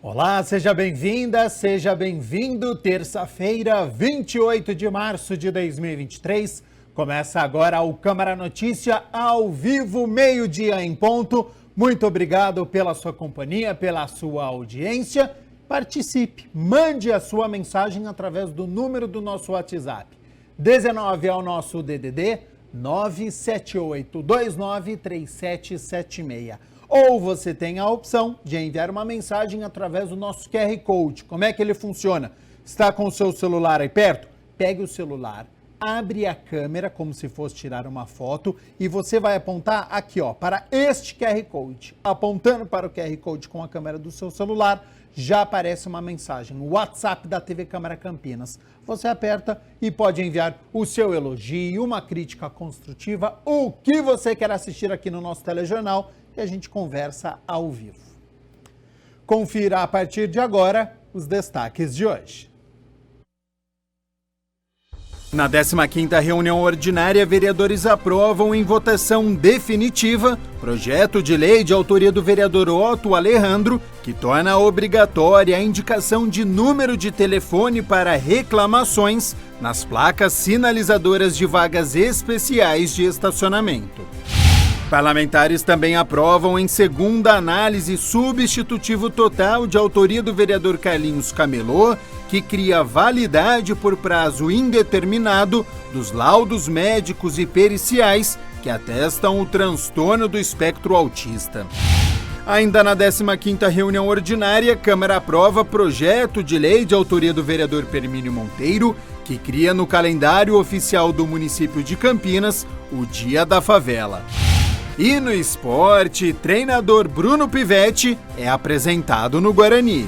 Olá, seja bem-vinda, seja bem-vindo. Terça-feira, 28 de março de 2023. Começa agora o Câmara Notícia ao vivo, meio-dia em ponto. Muito obrigado pela sua companhia, pela sua audiência. Participe, mande a sua mensagem através do número do nosso WhatsApp. 19 é o nosso DDD 978293776. Ou você tem a opção de enviar uma mensagem através do nosso QR Code. Como é que ele funciona? Está com o seu celular aí perto? Pegue o celular, abre a câmera como se fosse tirar uma foto e você vai apontar aqui, ó, para este QR Code. Apontando para o QR Code com a câmera do seu celular, já aparece uma mensagem, o WhatsApp da TV Câmara Campinas. Você aperta e pode enviar o seu elogio, uma crítica construtiva, o que você quer assistir aqui no nosso telejornal e a gente conversa ao vivo. Confira a partir de agora os destaques de hoje. Na 15ª reunião ordinária, vereadores aprovam em votação definitiva projeto de lei de autoria do vereador Otto Alejandro, que torna obrigatória a indicação de número de telefone para reclamações nas placas sinalizadoras de vagas especiais de estacionamento. Parlamentares também aprovam em segunda análise substitutivo total de autoria do vereador Carlinhos Camelô, que cria validade por prazo indeterminado dos laudos médicos e periciais que atestam o transtorno do espectro autista. Ainda na 15ª reunião ordinária, a Câmara aprova projeto de lei de autoria do vereador Permínio Monteiro, que cria no calendário oficial do município de Campinas o Dia da Favela. E no esporte, treinador Bruno Pivetti é apresentado no Guarani.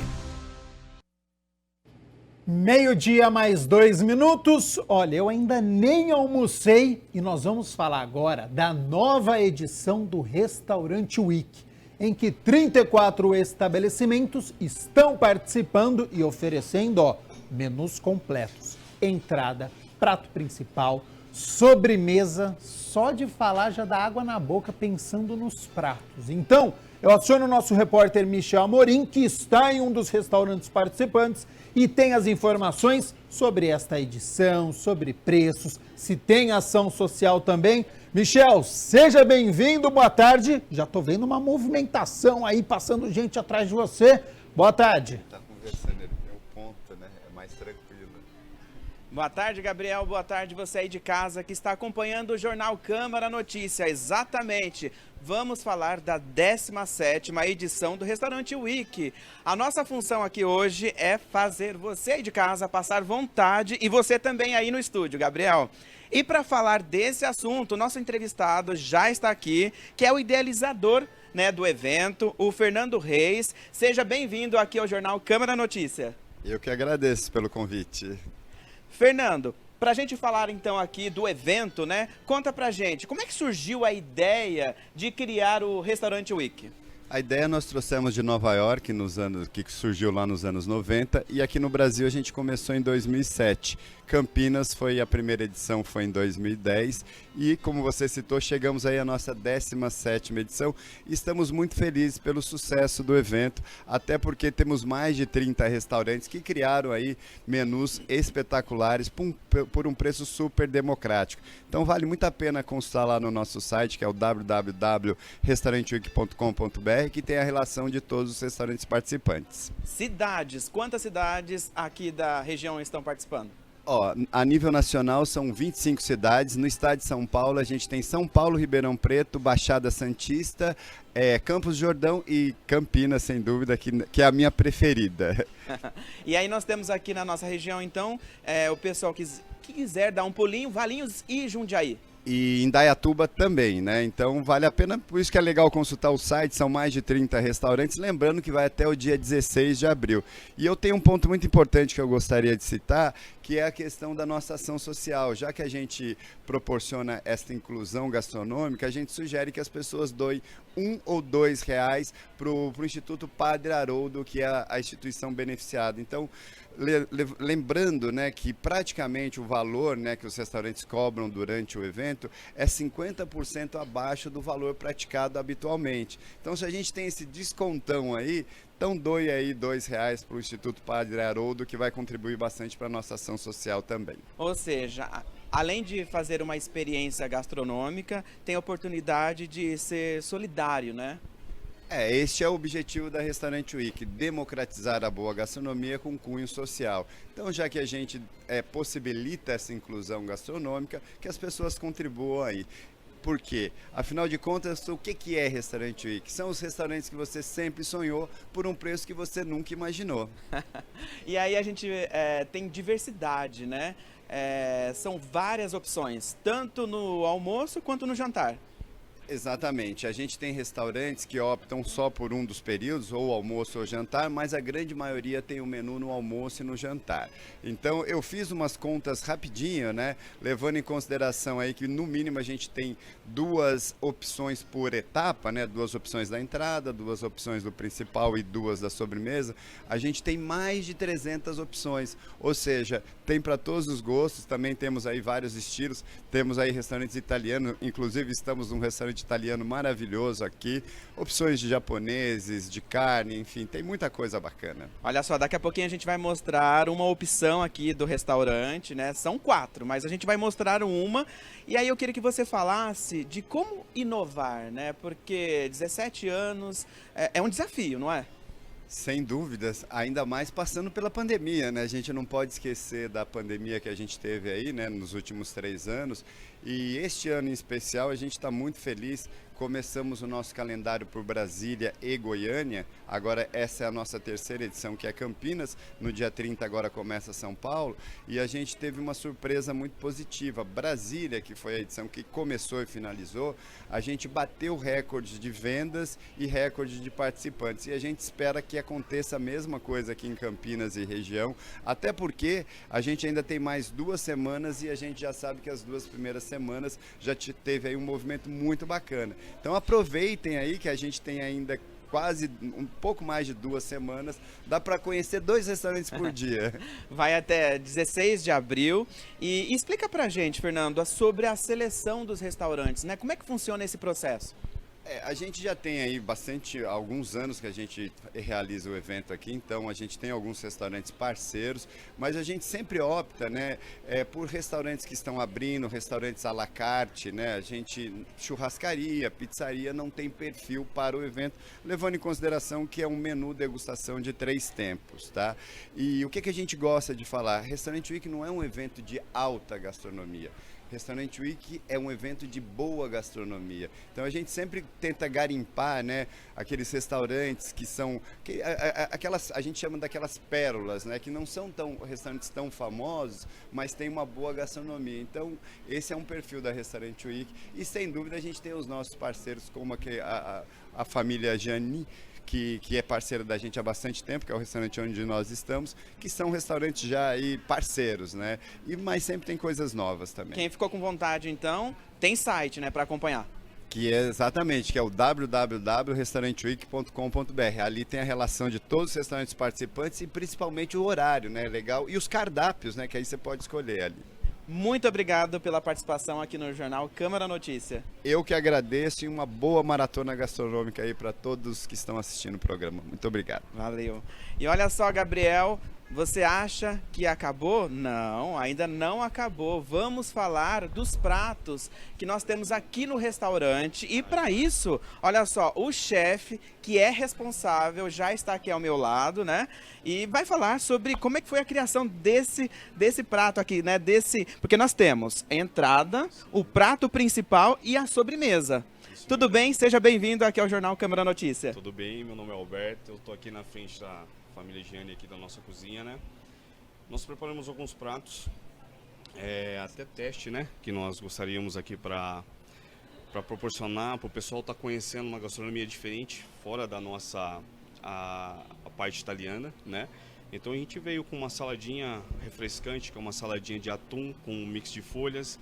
Meio-dia mais 2 minutos. Olha, eu ainda nem almocei e nós vamos falar agora da nova edição do Restaurante Week, em que 34 estabelecimentos estão participando e oferecendo, menus completos, entrada, prato principal, sobremesa. Só de falar já dá água na boca pensando nos pratos. Então, eu aciono o nosso repórter Michel Amorim, que está em um dos restaurantes participantes e tem as informações sobre esta edição, sobre preços, se tem ação social também. Michel, seja bem-vindo, boa tarde. Já estou vendo uma movimentação aí, passando gente atrás de você. Boa tarde. Está conversando, ele tem o ponto, né? É mais tranquilo. Boa tarde, Gabriel. Boa tarde, você aí de casa que está acompanhando o Jornal Câmara Notícia. Exatamente. Vamos falar da 17ª edição do Restaurante Week. A nossa função aqui hoje é fazer você aí de casa passar vontade e você também aí no estúdio, Gabriel. E para falar desse assunto, nosso entrevistado já está aqui, que é o idealizador, né, do evento, o Fernando Reis. Seja bem-vindo aqui ao Jornal Câmara Notícia. Eu que agradeço pelo convite. Fernando, para a gente falar então aqui do evento, né? Conta pra gente, como é que surgiu a ideia de criar o Restaurante Week? A ideia nós trouxemos de Nova York, que surgiu lá nos anos 90, e aqui no Brasil a gente começou em 2007. Campinas foi a primeira edição, foi em 2010, e como você citou, chegamos aí à nossa 17ª edição e estamos muito felizes pelo sucesso do evento, até porque temos mais de 30 restaurantes que criaram aí menus espetaculares por um preço super democrático. Então vale muito a pena consultar lá no nosso site, que é o www.restauranteweek.com.br, que tem a relação de todos os restaurantes participantes. Cidades, quantas cidades aqui da região estão participando? A nível nacional são 25 cidades. No estado de São Paulo a gente tem São Paulo, Ribeirão Preto, Baixada Santista, Campos do Jordão e Campinas, sem dúvida, que é a minha preferida. E aí nós temos aqui na nossa região, então, o pessoal que quiser dar um pulinho, Valinhos e Jundiaí. E em Indaiatuba também, né? Então vale a pena, por isso que é legal consultar o site, são mais de 30 restaurantes, lembrando que vai até o dia 16 de abril. E eu tenho um ponto muito importante que eu gostaria de citar, que é a questão da nossa ação social. Já que a gente proporciona esta inclusão gastronômica, a gente sugere que as pessoas doem R$1 ou R$2 para o Instituto Padre Haroldo, que é a instituição beneficiada. Então, lembrando, né, que praticamente o valor, né, que os restaurantes cobram durante o evento é 50% abaixo do valor praticado habitualmente. Então, se a gente tem esse descontão aí, Então doe aí R$2 para o Instituto Padre Haroldo, que vai contribuir bastante para a nossa ação social também. Ou seja, além de fazer uma experiência gastronômica, tem a oportunidade de ser solidário, né? Este é o objetivo da Restaurante Week, democratizar a boa gastronomia com cunho social. Então, já que a gente possibilita essa inclusão gastronômica, que as pessoas contribuam aí. Por quê? Afinal de contas, o que é Restaurante Week? São os restaurantes que você sempre sonhou por um preço que você nunca imaginou. E aí a gente tem diversidade, né? São várias opções, tanto no almoço quanto no jantar. Exatamente. A gente tem restaurantes que optam só por um dos períodos, ou almoço ou jantar, mas a grande maioria tem o menu no almoço e no jantar. Então eu fiz umas contas rapidinho, né? Levando em consideração aí que no mínimo a gente tem 2 opções por etapa, né? 2 opções da entrada, 2 opções do principal e 2 da sobremesa. A gente tem mais de 300 opções, ou seja, tem para todos os gostos. Também temos aí vários estilos. Temos aí restaurantes italianos, inclusive estamos num restaurante italiano maravilhoso aqui, opções de japoneses, de carne, enfim, tem muita coisa bacana. Olha só, daqui a pouquinho a gente vai mostrar uma opção aqui do restaurante, né? São 4, mas a gente vai mostrar uma. E aí eu queria que você falasse de como inovar, né? Porque 17 anos é um desafio, não é? Sem dúvidas, ainda mais passando pela pandemia, né? A gente não pode esquecer da pandemia que a gente teve aí, né, nos últimos 3 anos. E este ano em especial a gente está muito feliz. Começamos o nosso calendário por Brasília e Goiânia. Agora essa é a nossa 3ª edição, que é Campinas. No dia 30 agora começa São Paulo. E a gente teve uma surpresa muito positiva. Brasília, que foi a edição que começou e finalizou, a gente bateu recorde de vendas e recorde de participantes. E a gente espera que aconteça a mesma coisa aqui em Campinas e região. Até porque a gente ainda tem mais 2 semanas e a gente já sabe que as 2 primeiras semanas já teve aí um movimento muito bacana. Então aproveitem aí que a gente tem ainda quase um pouco mais de 2 semanas, dá para conhecer 2 restaurantes por dia. Vai até 16 de abril. E explica pra gente, Fernando, sobre a seleção dos restaurantes, né? Como é que funciona esse processo? A gente já tem aí alguns anos que a gente realiza o evento aqui, então a gente tem alguns restaurantes parceiros, mas a gente sempre opta, né, por restaurantes que estão abrindo, restaurantes à la carte, né, a gente, churrascaria, pizzaria, não tem perfil para o evento, levando em consideração que é um menu degustação de 3 tempos, tá? E o que a gente gosta de falar? Restaurante Week não é um evento de alta gastronomia. Restaurante Week é um evento de boa gastronomia. Então a gente sempre tenta garimpar, né, aqueles restaurantes que são aquelas, a gente chama daquelas pérolas, né, que não são restaurantes tão famosos, mas tem uma boa gastronomia. Então esse é um perfil da Restaurante Week e sem dúvida a gente tem os nossos parceiros como a família Jani, que é parceira da gente há bastante tempo, que é o restaurante onde nós estamos, que são restaurantes já aí parceiros, né? Mas sempre tem coisas novas também. Quem ficou com vontade, então, tem site, né, para acompanhar. Que é exatamente, que é o www.restauranteweek.com.br. Ali tem a relação de todos os restaurantes participantes e principalmente o horário, né? Legal. E os cardápios, né? Que aí você pode escolher ali. Muito obrigado pela participação aqui no Jornal Câmara Notícia. Eu que agradeço e uma boa maratona gastronômica aí para todos que estão assistindo o programa. Muito obrigado. Valeu. E olha só, Gabriel, você acha que acabou? Não, ainda não acabou. Vamos falar dos pratos que nós temos aqui no restaurante. E para isso, olha só, o chefe que é responsável já está aqui ao meu lado, né? E vai falar sobre como é que foi a criação desse prato aqui, né? Porque nós temos a entrada, o prato principal e a sobremesa. Tudo bem? Seja bem-vindo aqui ao Jornal Câmara Notícia. Tudo bem, meu nome é Alberto, eu estou aqui na frente da família Gianni aqui da nossa cozinha, né? Nós preparamos alguns pratos, até teste, né? Que nós gostaríamos aqui para proporcionar para o pessoal estar conhecendo uma gastronomia diferente, fora da nossa a parte italiana, né? Então a gente veio com uma saladinha refrescante, que é uma saladinha de atum com um mix de folhas,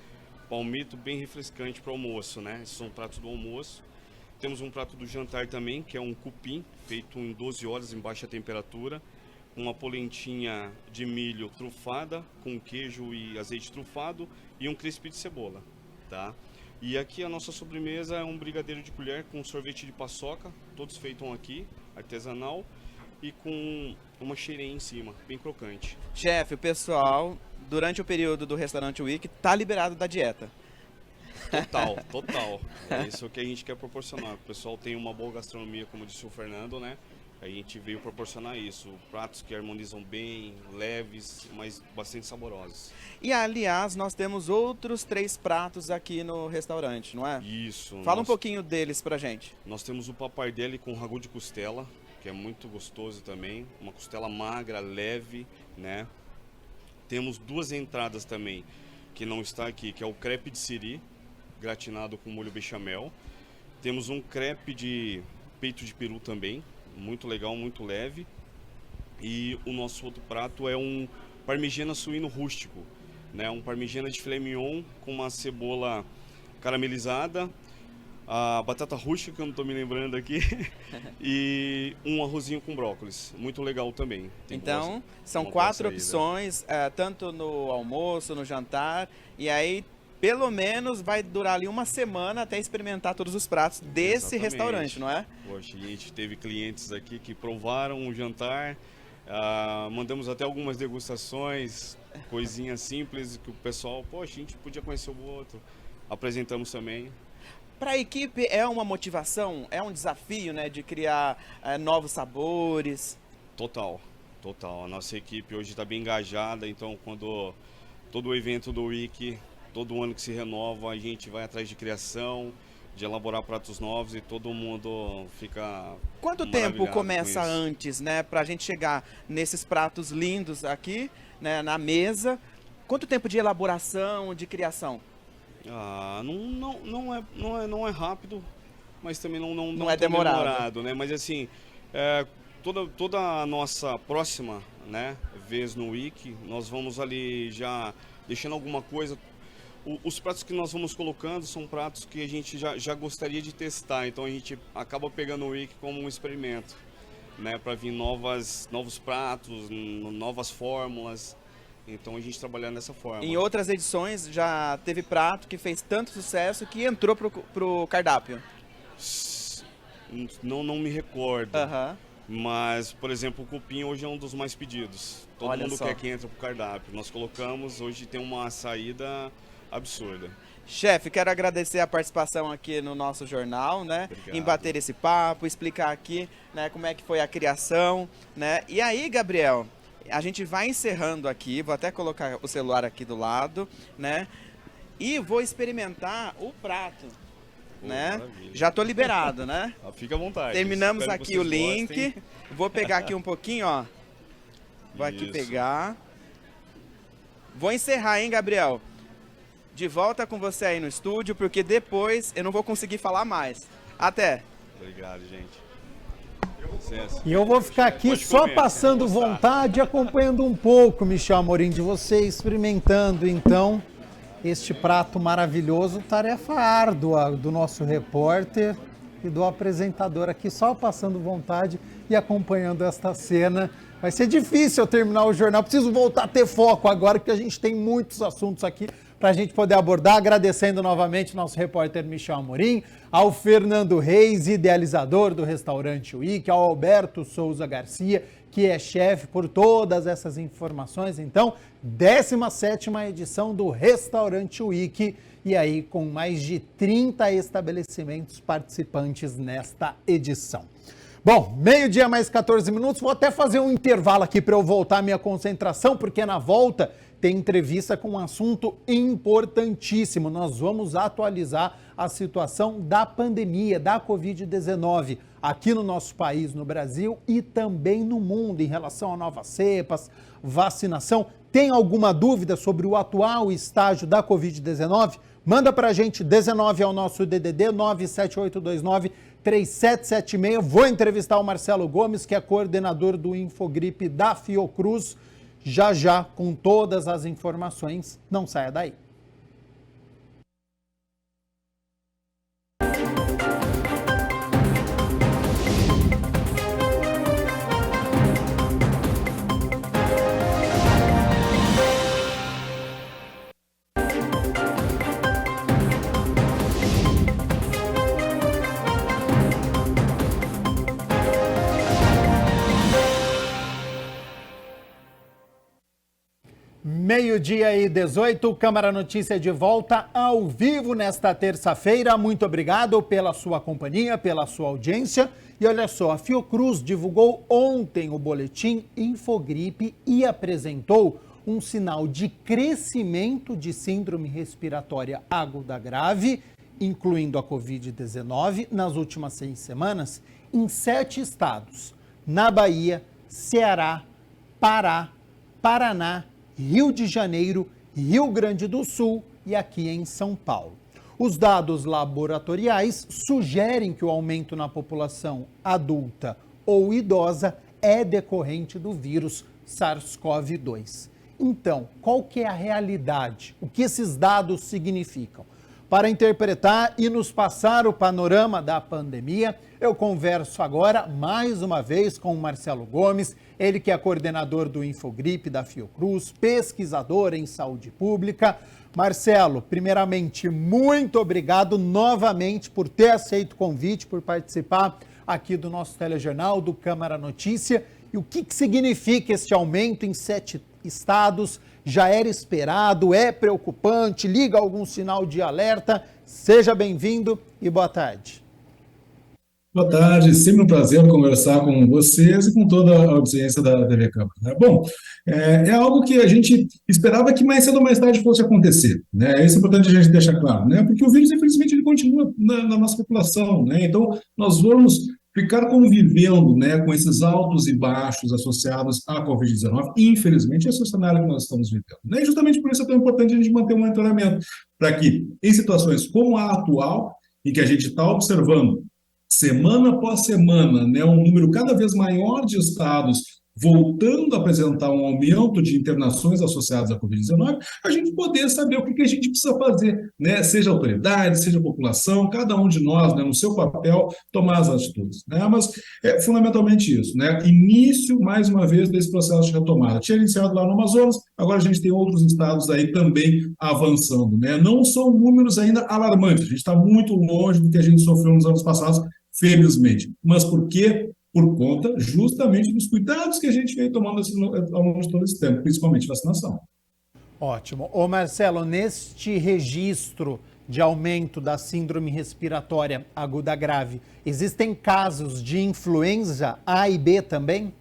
palmito bem refrescante para o almoço, né? Esses são pratos do almoço. Temos um prato do jantar também, que é um cupim, feito em 12 horas em baixa temperatura, uma polentinha de milho trufada, com queijo e azeite trufado e um crisp de cebola, tá? E aqui a nossa sobremesa é um brigadeiro de colher com sorvete de paçoca, todos feitos aqui, artesanal, e com uma cheirinha em cima, bem crocante. Chefe, o pessoal, durante o período do Restaurante Week, tá liberado da dieta. Total, total. É isso que a gente quer proporcionar. O pessoal tem uma boa gastronomia, como disse o Fernando, né? A gente veio proporcionar isso. Pratos que harmonizam bem, leves, mas bastante saborosos. E, aliás, nós temos outros 3 pratos aqui no restaurante, não é? Isso. Fala um pouquinho deles pra gente. Nós temos o pappardelle com ragu de costela, que é muito gostoso também. Uma costela magra, leve, né? Temos 2 entradas também, que não está aqui, que é o crepe de siri, gratinado com molho bechamel. Temos um crepe de peito de peru também, muito legal, muito leve. E o nosso outro prato é um parmegiana suíno rústico, né? Um parmegiana de filé mignon com uma cebola caramelizada, a batata rústica, que eu não estou me lembrando aqui, e um arrozinho com brócolis, muito legal também. Tem Então, são uma 4 boa saída. opções, tanto no almoço, no jantar, e aí pelo menos vai durar ali uma semana até experimentar todos os pratos desse Exatamente. restaurante, não é? Poxa, a gente teve clientes aqui que provaram o jantar, mandamos até algumas degustações, coisinhas simples que o pessoal, poxa, a gente podia conhecer o outro, apresentamos também. Para a equipe é uma motivação, é um desafio, né, de criar novos sabores. Total, total. A nossa equipe hoje está bem engajada, então quando todo o evento do Week, todo ano que se renova, a gente vai atrás de criação, de elaborar pratos novos e todo mundo fica Quanto tempo maravilhado começa com isso. antes, né, para a gente chegar nesses pratos lindos aqui, né, na mesa? Quanto tempo de elaboração, de criação? Não é rápido, mas também não é tão demorado. né? Mas assim, toda a nossa próxima, né, vez no Week, nós vamos ali já deixando alguma coisa. Os pratos que nós vamos colocando são pratos que a gente já gostaria de testar, então a gente acaba pegando o Week como um experimento, né, para vir novos pratos, novas fórmulas. Então a gente trabalha dessa forma. Em outras edições já teve prato que fez tanto sucesso que entrou pro cardápio. Não me recordo. Aham. Mas, por exemplo, o cupim hoje é um dos mais pedidos. Todo Olha mundo só. quer que entre pro cardápio. Nós colocamos, hoje tem uma saída absurda. Chefe, quero agradecer a participação aqui no nosso jornal, né? Obrigado. Em bater esse papo, explicar aqui, né, como é que foi a criação, né? E aí, Gabriel, a gente vai encerrando aqui, vou até colocar o celular aqui do lado, né? E vou experimentar o prato, né? Maravilha. Já tô liberado, né? Fica à vontade. Terminamos Espero que aqui o vocês link. gostem. Vou pegar aqui um pouquinho, ó. Vou aqui Isso. pegar. Vou encerrar, hein, Gabriel? De volta com você aí no estúdio, porque depois eu não vou conseguir falar mais. Até! Obrigado, gente. Licença. E eu vou ficar aqui Pode só comer, passando se gostar. vontade, acompanhando um pouco, Michel Amorim, de você, experimentando então este prato maravilhoso. Tarefa árdua do nosso repórter e do apresentador aqui, só passando vontade e acompanhando esta cena. Vai ser difícil eu terminar o jornal, preciso voltar a ter foco agora, porque a gente tem muitos assuntos aqui para a gente poder abordar, agradecendo novamente nosso repórter Michel Amorim, ao Fernando Reis, idealizador do Restaurante Week, ao Alberto Souza Garcia, que é chefe, por todas essas informações. Então, 17ª edição do Restaurante Week, e aí com mais de 30 estabelecimentos participantes nesta edição. Bom, 12:00 mais 14 minutos, vou até fazer um intervalo aqui para eu voltar à minha concentração, porque na volta tem entrevista com um assunto importantíssimo. Nós vamos atualizar a situação da pandemia, da Covid-19, aqui no nosso país, no Brasil e também no mundo, em relação a novas cepas, vacinação. Tem alguma dúvida sobre o atual estágio da Covid-19? Manda para a gente, 19 é o nosso DDD, 97829-3776. Vou entrevistar o Marcelo Gomes, que é coordenador do Infogripe da Fiocruz, já com todas as informações. Não saia daí. Meio-dia e 18, Câmara Notícia de volta ao vivo nesta terça-feira. Muito obrigado pela sua companhia, pela sua audiência. E olha só, a Fiocruz divulgou ontem o boletim Infogripe e apresentou um sinal de crescimento de síndrome respiratória aguda grave, incluindo a Covid-19, nas últimas 6 semanas, em 7 estados: na Bahia, Ceará, Pará, Paraná, Rio de Janeiro, Rio Grande do Sul e aqui em São Paulo. Os dados laboratoriais sugerem que o aumento na população adulta ou idosa é decorrente do vírus SARS-CoV-2. Então, qual que é a realidade? O que esses dados significam? Para interpretar e nos passar o panorama da pandemia, eu converso agora, mais uma vez, com o Marcelo Gomes, ele que é coordenador do Infogripe da Fiocruz, pesquisador em saúde pública. Marcelo, primeiramente, muito obrigado novamente por ter aceito o convite, por participar aqui do nosso telejornal, do Câmara Notícia. E o que significa este aumento em 7 estados? Já era esperado, é preocupante, liga algum sinal de alerta? Seja bem-vindo e boa tarde. Boa tarde, sempre um prazer conversar com vocês e com toda a audiência da TV Câmara. Bom, é algo que a gente esperava que mais cedo ou mais tarde fosse acontecer, né? Isso é importante a gente deixar claro, né? Porque o vírus, infelizmente, ele continua na nossa população, né? Então, nós vamos ficar convivendo, né, com esses altos e baixos associados à Covid-19. Infelizmente, esse é o cenário que nós estamos vivendo, né? E justamente por isso é tão importante a gente manter um monitoramento, para que, em situações como a atual, em que a gente está observando semana após semana, né, um número cada vez maior de estados voltando a apresentar um aumento de internações associadas à Covid-19, a gente poder saber o que a gente precisa fazer, né? Seja a autoridade, seja a população, cada um de nós, né, no seu papel, tomar as atitudes, né? Mas é fundamentalmente isso, né? Início, mais uma vez, desse processo de retomada. Tinha iniciado lá no Amazonas, agora a gente tem outros estados aí também avançando, né? Não são números ainda alarmantes, a gente está muito longe do que a gente sofreu nos anos passados, felizmente. Mas por quê? Por conta justamente dos cuidados que a gente vem tomando ao longo de todo esse tempo, principalmente vacinação. Ótimo. Ô Marcelo, neste registro de aumento da síndrome respiratória aguda grave, existem casos de influenza A e B também?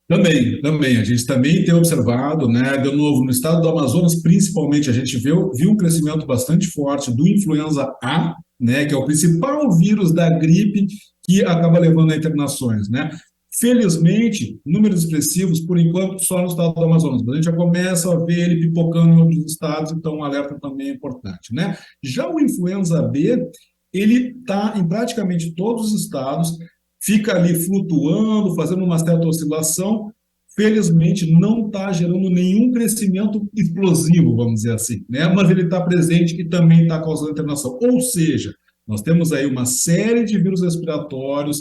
Também. A gente também tem observado, né, de novo, no estado do Amazonas, principalmente, a gente viu um crescimento bastante forte do influenza A, né, que é o principal vírus da gripe que acaba levando a internações, né? Felizmente, números expressivos, por enquanto, só no estado do Amazonas, mas a gente já começa a ver ele pipocando em outros estados, então o alerta também é importante, né? Já o influenza B, ele está em praticamente todos os estados, fica ali flutuando, fazendo uma certa oscilação, felizmente não está gerando nenhum crescimento explosivo, vamos dizer assim, né? Mas ele está presente e também está causando internação. Ou seja, nós temos aí uma série de vírus respiratórios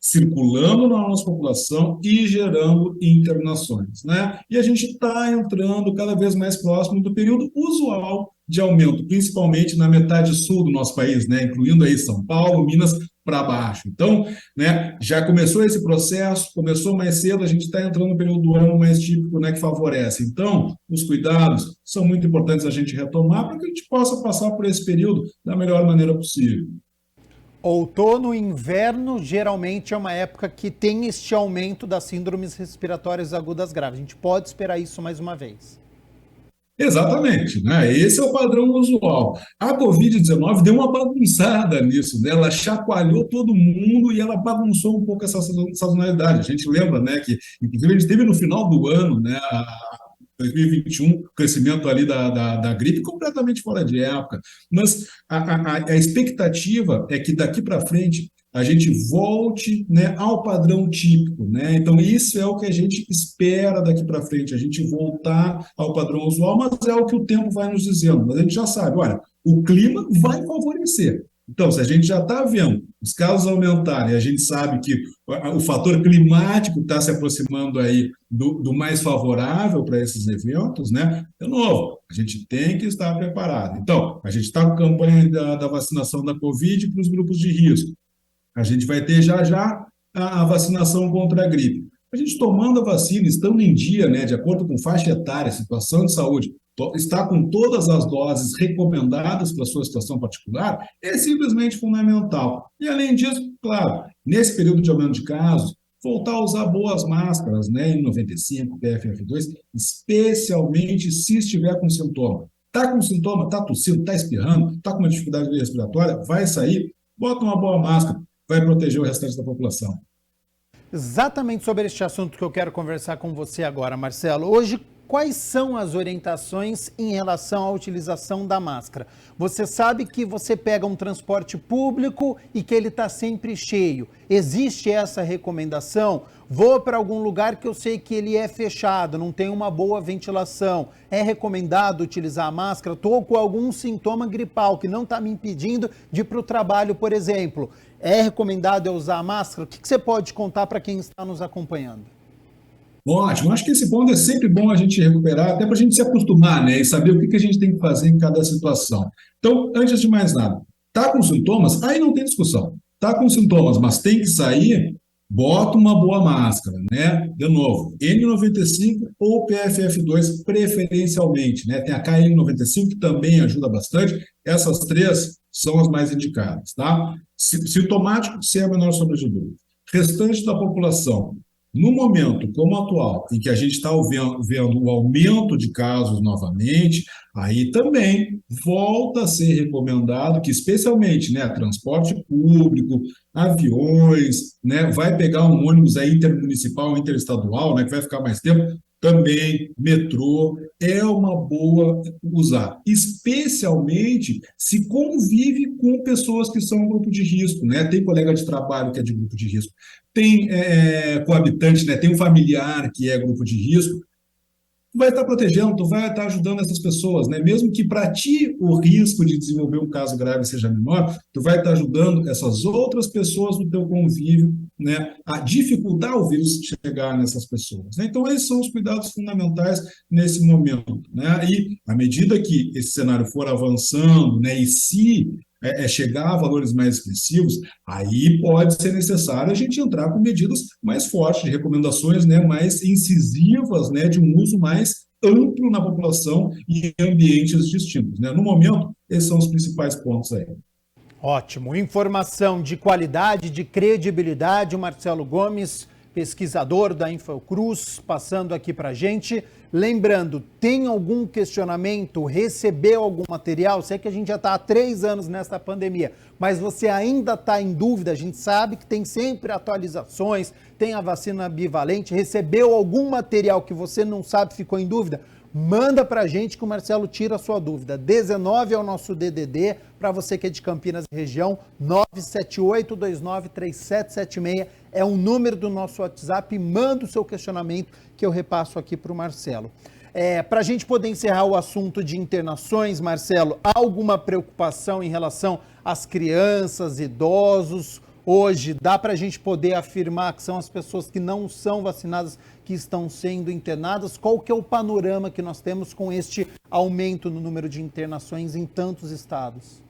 circulando na nossa população e gerando internações, né? E a gente está entrando cada vez mais próximo do período usual de aumento, principalmente na metade sul do nosso país, né? Incluindo aí São Paulo, Minas, para baixo. Então, né, já começou esse processo, começou mais cedo, a gente está entrando no período do ano mais típico, né, que favorece. Então, os cuidados são muito importantes a gente retomar para que a gente possa passar por esse período da melhor maneira possível. Outono e inverno geralmente é uma época que tem este aumento das síndromes respiratórias agudas graves. A gente pode esperar isso mais uma vez. Exatamente, né? Esse é o padrão usual. A Covid-19 deu uma bagunçada nisso, né? Ela chacoalhou todo mundo e ela bagunçou um pouco essa sazonalidade. A gente lembra, né, que inclusive a gente teve no final do ano, né, 2021, o crescimento ali da gripe completamente fora de época. Mas a expectativa é que daqui para frente a gente volte, né, ao padrão típico, né? Então, isso é o que a gente espera daqui para frente, a gente voltar ao padrão usual, mas é o que o tempo vai nos dizendo. Mas a gente já sabe, olha, o clima vai favorecer. Então, se a gente já está vendo os casos aumentarem, a gente sabe que o fator climático está se aproximando aí do mais favorável para esses eventos, né? De novo, a gente tem que estar preparado. Então, a gente está com a campanha da vacinação da Covid para os grupos de risco. A gente vai ter já a vacinação contra a gripe. A gente tomando a vacina, estando em dia, né, de acordo com faixa etária, situação de saúde, está com todas as doses recomendadas para a sua situação particular, é simplesmente fundamental. E, além disso, claro, nesse período de aumento de casos, voltar a usar boas máscaras, né, N95, PFF2, especialmente se estiver com sintoma. Está com sintoma, está tossindo, está espirrando, está com uma dificuldade respiratória, vai sair, bota uma boa máscara, vai proteger o restante da população. Exatamente sobre este assunto que eu quero conversar com você agora, Marcelo. Hoje, quais são as orientações em relação à utilização da máscara? Você sabe que você pega um transporte público e que ele está sempre cheio. Existe essa recomendação? Vou para algum lugar que eu sei que ele é fechado, não tem uma boa ventilação. É recomendado utilizar a máscara? Estou com algum sintoma gripal que não está me impedindo de ir para o trabalho, por exemplo. É recomendado eu usar a máscara? O que você pode contar para quem está nos acompanhando? Ótimo, acho que esse ponto é sempre bom a gente recuperar, até para a gente se acostumar, né, e saber o que a gente tem que fazer em cada situação. Então, antes de mais nada, tá com sintomas? Aí não tem discussão. Tá com sintomas, mas tem que sair, bota uma boa máscara, né? De novo, N95 ou PFF2 preferencialmente, né? Tem a KN95 que também ajuda bastante. Essas três são as mais indicadas, tá? Sintomático, sem a menor sombra de dúvida. Restante da população, no momento como atual, em que a gente está vendo o aumento de casos novamente, aí também volta a ser recomendado que, especialmente, né, transporte público, aviões, né, vai pegar um ônibus aí intermunicipal, interestadual, né, que vai ficar mais tempo, também, metrô, é uma boa usar, especialmente se convive com pessoas que são grupo de risco, né? Tem colega de trabalho que é de grupo de risco, tem coabitante, né? Tem um familiar que é grupo de risco, tu vai estar protegendo, tu vai estar ajudando essas pessoas, né? Mesmo que para ti o risco de desenvolver um caso grave seja menor, tu vai estar ajudando essas outras pessoas do teu convívio, né, a dificultar o vírus chegar nessas pessoas, né? Então, esses são os cuidados fundamentais nesse momento, né? E à medida que esse cenário for avançando, né, e se chegar a valores mais expressivos, aí pode ser necessário a gente entrar com medidas mais fortes, de recomendações, né, mais incisivas, né, de um uso mais amplo na população e em ambientes distintos, né? No momento, esses são os principais pontos aí. Ótimo. Informação de qualidade, de credibilidade. O Marcelo Gomes, pesquisador da Infocruz, passando aqui para a gente. Lembrando, tem algum questionamento? Recebeu algum material? Sei que a gente já está há 3 anos nessa pandemia, mas você ainda está em dúvida? A gente sabe que tem sempre atualizações, tem a vacina bivalente. Recebeu algum material que você não sabe, ficou em dúvida? Manda para a gente que o Marcelo tira a sua dúvida. 19 é o nosso DDD, para você que é de Campinas e região, 978293776 é o número do nosso WhatsApp. Manda o seu questionamento que eu repasso aqui para o Marcelo. Para a gente poder encerrar o assunto de internações, Marcelo, há alguma preocupação em relação às crianças, idosos? Hoje, dá para a gente poder afirmar que são as pessoas que não são vacinadas que estão sendo internadas? Qual que é o panorama que nós temos com este aumento no número de internações em tantos estados?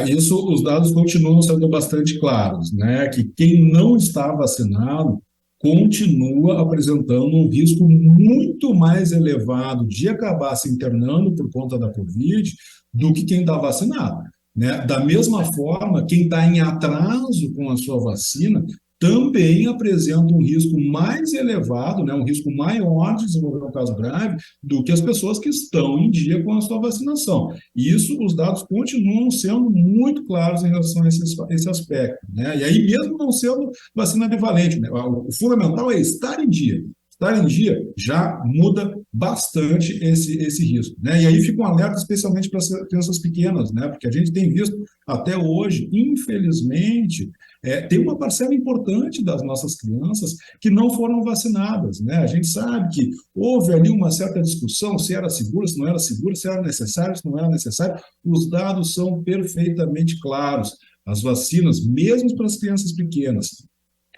Isso, os dados continuam sendo bastante claros, né? Que quem não está vacinado continua apresentando um risco muito mais elevado de acabar se internando por conta da Covid do que quem está vacinado, né? Da mesma forma, quem está em atraso com a sua vacina também apresenta um risco mais elevado, né, um risco maior de desenvolver um caso grave do que as pessoas que estão em dia com a sua vacinação. E isso, os dados continuam sendo muito claros em relação a esse aspecto, né? E aí, mesmo não sendo vacina bivalente, né, o fundamental é estar em dia. Estar em dia já muda bastante esse risco, né? E aí fica um alerta especialmente para as crianças pequenas, né? Porque a gente tem visto até hoje, infelizmente, tem uma parcela importante das nossas crianças que não foram vacinadas, né? A gente sabe que houve ali uma certa discussão se era seguro, se não era seguro, se era necessário, se não era necessário. Os dados são perfeitamente claros. As vacinas, mesmo para as crianças pequenas,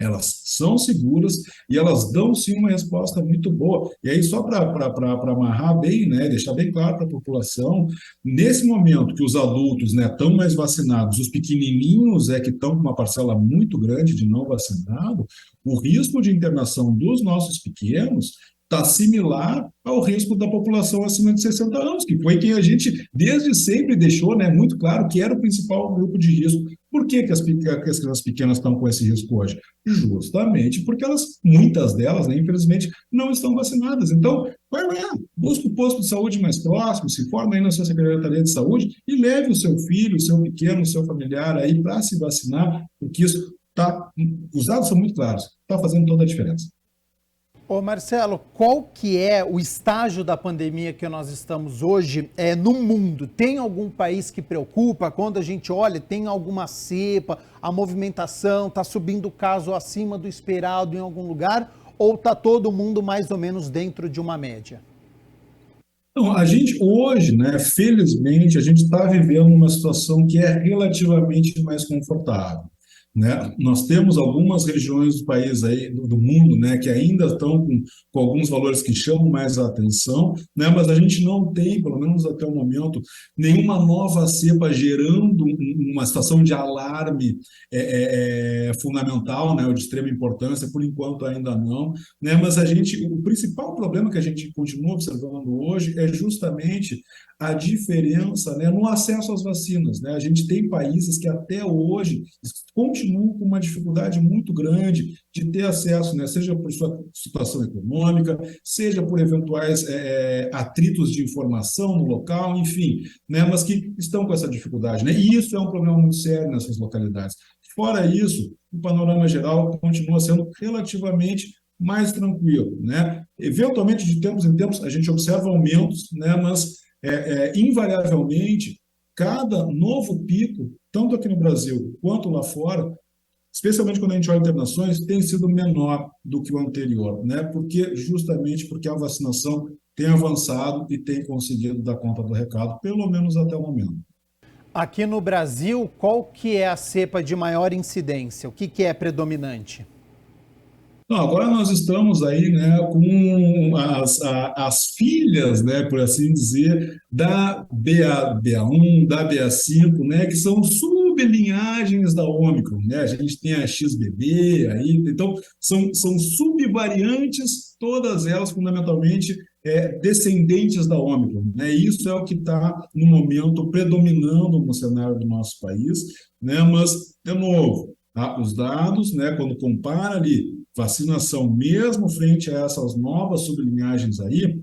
Elas são seguras e elas dão sim uma resposta muito boa. E aí, só para amarrar bem, né, deixar bem claro para a população, nesse momento que os adultos, né, estão mais vacinados, os pequenininhos que estão com uma parcela muito grande de não vacinado, o risco de internação dos nossos pequenos está similar ao risco da população acima de 60 anos, que foi quem a gente desde sempre deixou, né, muito claro que era o principal grupo de risco. Por que as crianças pequenas estão com esse risco hoje? Justamente porque muitas delas, né, infelizmente, não estão vacinadas. Então, vai lá, busca o posto de saúde mais próximo, se forma aí na sua Secretaria de Saúde e leve o seu filho, o seu pequeno, o seu familiar aí para se vacinar, porque isso os dados são muito claros, está fazendo toda a diferença. Ô Marcelo, qual que é o estágio da pandemia que nós estamos hoje no mundo? Tem algum país que preocupa? Quando a gente olha, tem alguma cepa, a movimentação, está subindo o caso acima do esperado em algum lugar? Ou está todo mundo mais ou menos dentro de uma média? Então, a gente hoje, né, felizmente, a gente está vivendo uma situação que é relativamente mais confortável. Né? Nós temos algumas regiões do país aí, do mundo, né, que ainda estão com alguns valores que chamam mais a atenção, né, mas a gente não tem, pelo menos até o momento, nenhuma nova cepa gerando uma situação de alarme fundamental, né, ou de extrema importância, por enquanto ainda não, né, mas o principal problema que a gente continua observando hoje é justamente a diferença, né, no acesso às vacinas. Né? A gente tem países que até hoje continuam com uma dificuldade muito grande de ter acesso, né, seja por sua situação econômica, seja por eventuais atritos de informação no local, enfim, né, mas que estão com essa dificuldade. Né? E isso é um problema muito sério nessas localidades. Fora isso, o panorama geral continua sendo relativamente mais tranquilo. Né? Eventualmente, de tempos em tempos, a gente observa aumentos, né, mas invariavelmente, cada novo pico, tanto aqui no Brasil quanto lá fora, especialmente quando a gente olha internações, tem sido menor do que o anterior, né? Justamente porque a vacinação tem avançado e tem conseguido dar conta do recado, pelo menos até o momento. Aqui no Brasil, qual que é a cepa de maior incidência? O que é predominante? Não, agora nós estamos aí, né, com as filhas, né, por assim dizer, da BA1, da BA5, né, que são sublinhagens da Ômicron, né? A gente tem a XBB aí, então são subvariantes, todas elas fundamentalmente descendentes da Ômicron, né? Isso é o que está no momento predominando no cenário do nosso país, né? Mas de novo, os dados, né, quando compara ali vacinação mesmo frente a essas novas sublinhagens aí,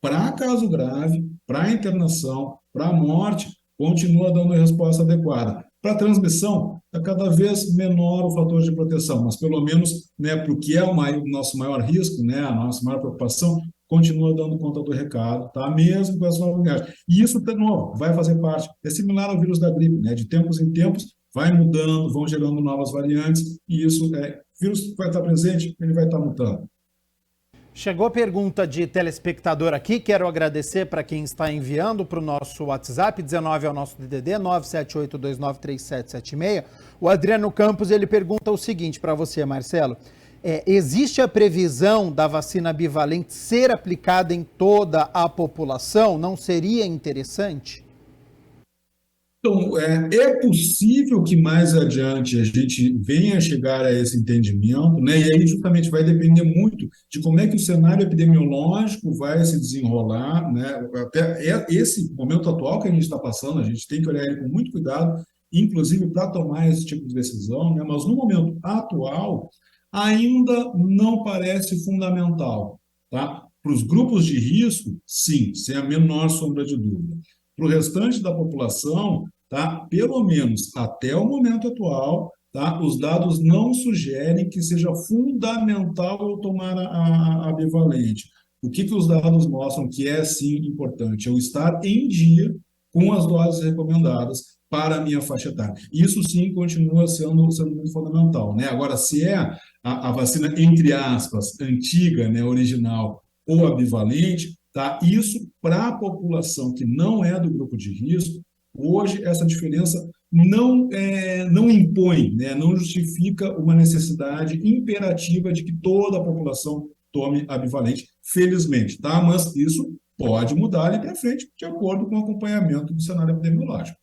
para caso grave, para internação, para morte, continua dando a resposta adequada. Para transmissão, é cada vez menor o fator de proteção, mas pelo menos, né, para o que é o nosso maior risco, né, a nossa maior preocupação, continua dando conta do recado, tá? Mesmo com essa nova linhagem. E isso, de novo, vai fazer parte, é similar ao vírus da gripe, né? De tempos em tempos, vai mudando, vão gerando novas variantes, e isso o vírus vai estar presente, ele vai estar mutando. Chegou a pergunta de telespectador aqui, quero agradecer para quem está enviando para o nosso WhatsApp, 19 é o nosso DDD, 978293776. O Adriano Campos, ele pergunta o seguinte para você, Marcelo, existe a previsão da vacina bivalente ser aplicada em toda a população? Não seria interessante? Então, é possível que mais adiante a gente venha a chegar a esse entendimento, né? E aí justamente vai depender muito de como é que o cenário epidemiológico vai se desenrolar, né? Até esse momento atual que a gente está passando, a gente tem que olhar ele com muito cuidado, inclusive para tomar esse tipo de decisão, né? Mas no momento atual, ainda não parece fundamental, tá? Para os grupos de risco, sim, sem a menor sombra de dúvida. Para o restante da população, tá? Pelo menos até o momento atual, tá? Os dados não sugerem que seja fundamental eu tomar a bivalente. O que os dados mostram que é, sim, importante? Eu estar em dia com as doses recomendadas para a minha faixa etária. Isso, sim, continua sendo muito fundamental, né? Agora, se é a vacina, entre aspas, antiga, né, original, ou a bivalente, tá? Isso, para a população que não é do grupo de risco, hoje essa diferença não impõe, né, não justifica uma necessidade imperativa de que toda a população tome a bivalente, felizmente, tá? Mas isso pode mudar ali para frente, de acordo com o acompanhamento do cenário epidemiológico.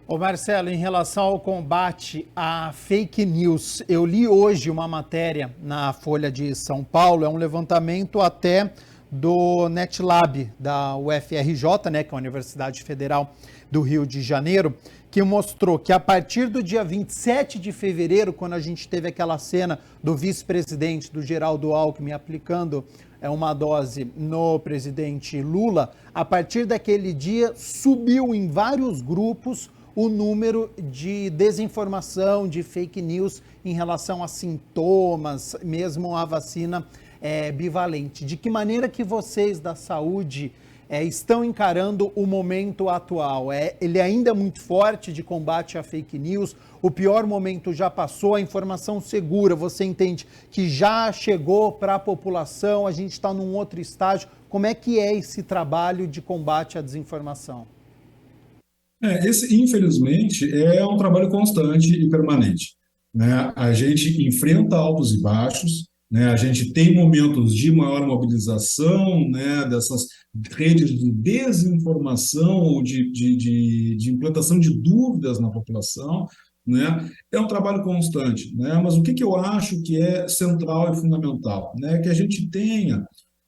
Ô Marcelo, em relação ao combate à fake news, eu li hoje uma matéria na Folha de São Paulo, é um levantamento até do NetLab, da UFRJ, né, que é a Universidade Federal do Rio de Janeiro, que mostrou que a partir do dia 27 de fevereiro, quando a gente teve aquela cena do vice-presidente, do Geraldo Alckmin, aplicando uma dose no presidente Lula, a partir daquele dia subiu em vários grupos o número de desinformação, de fake news em relação a sintomas, mesmo a vacina bivalente. De que maneira que vocês da saúde estão encarando o momento atual? Ele ainda é muito forte de combate à fake news, o pior momento já passou, a informação segura, você entende que já chegou para a população, a gente está num outro estágio. Como é que é esse trabalho de combate à desinformação? Esse, infelizmente, é um trabalho constante e permanente, né? A gente enfrenta altos e baixos, né? A gente tem momentos de maior mobilização, né, dessas redes de desinformação ou de implantação de dúvidas na população, né? É um trabalho constante, né? Mas o que eu acho que é central e fundamental, né? Que a gente tenha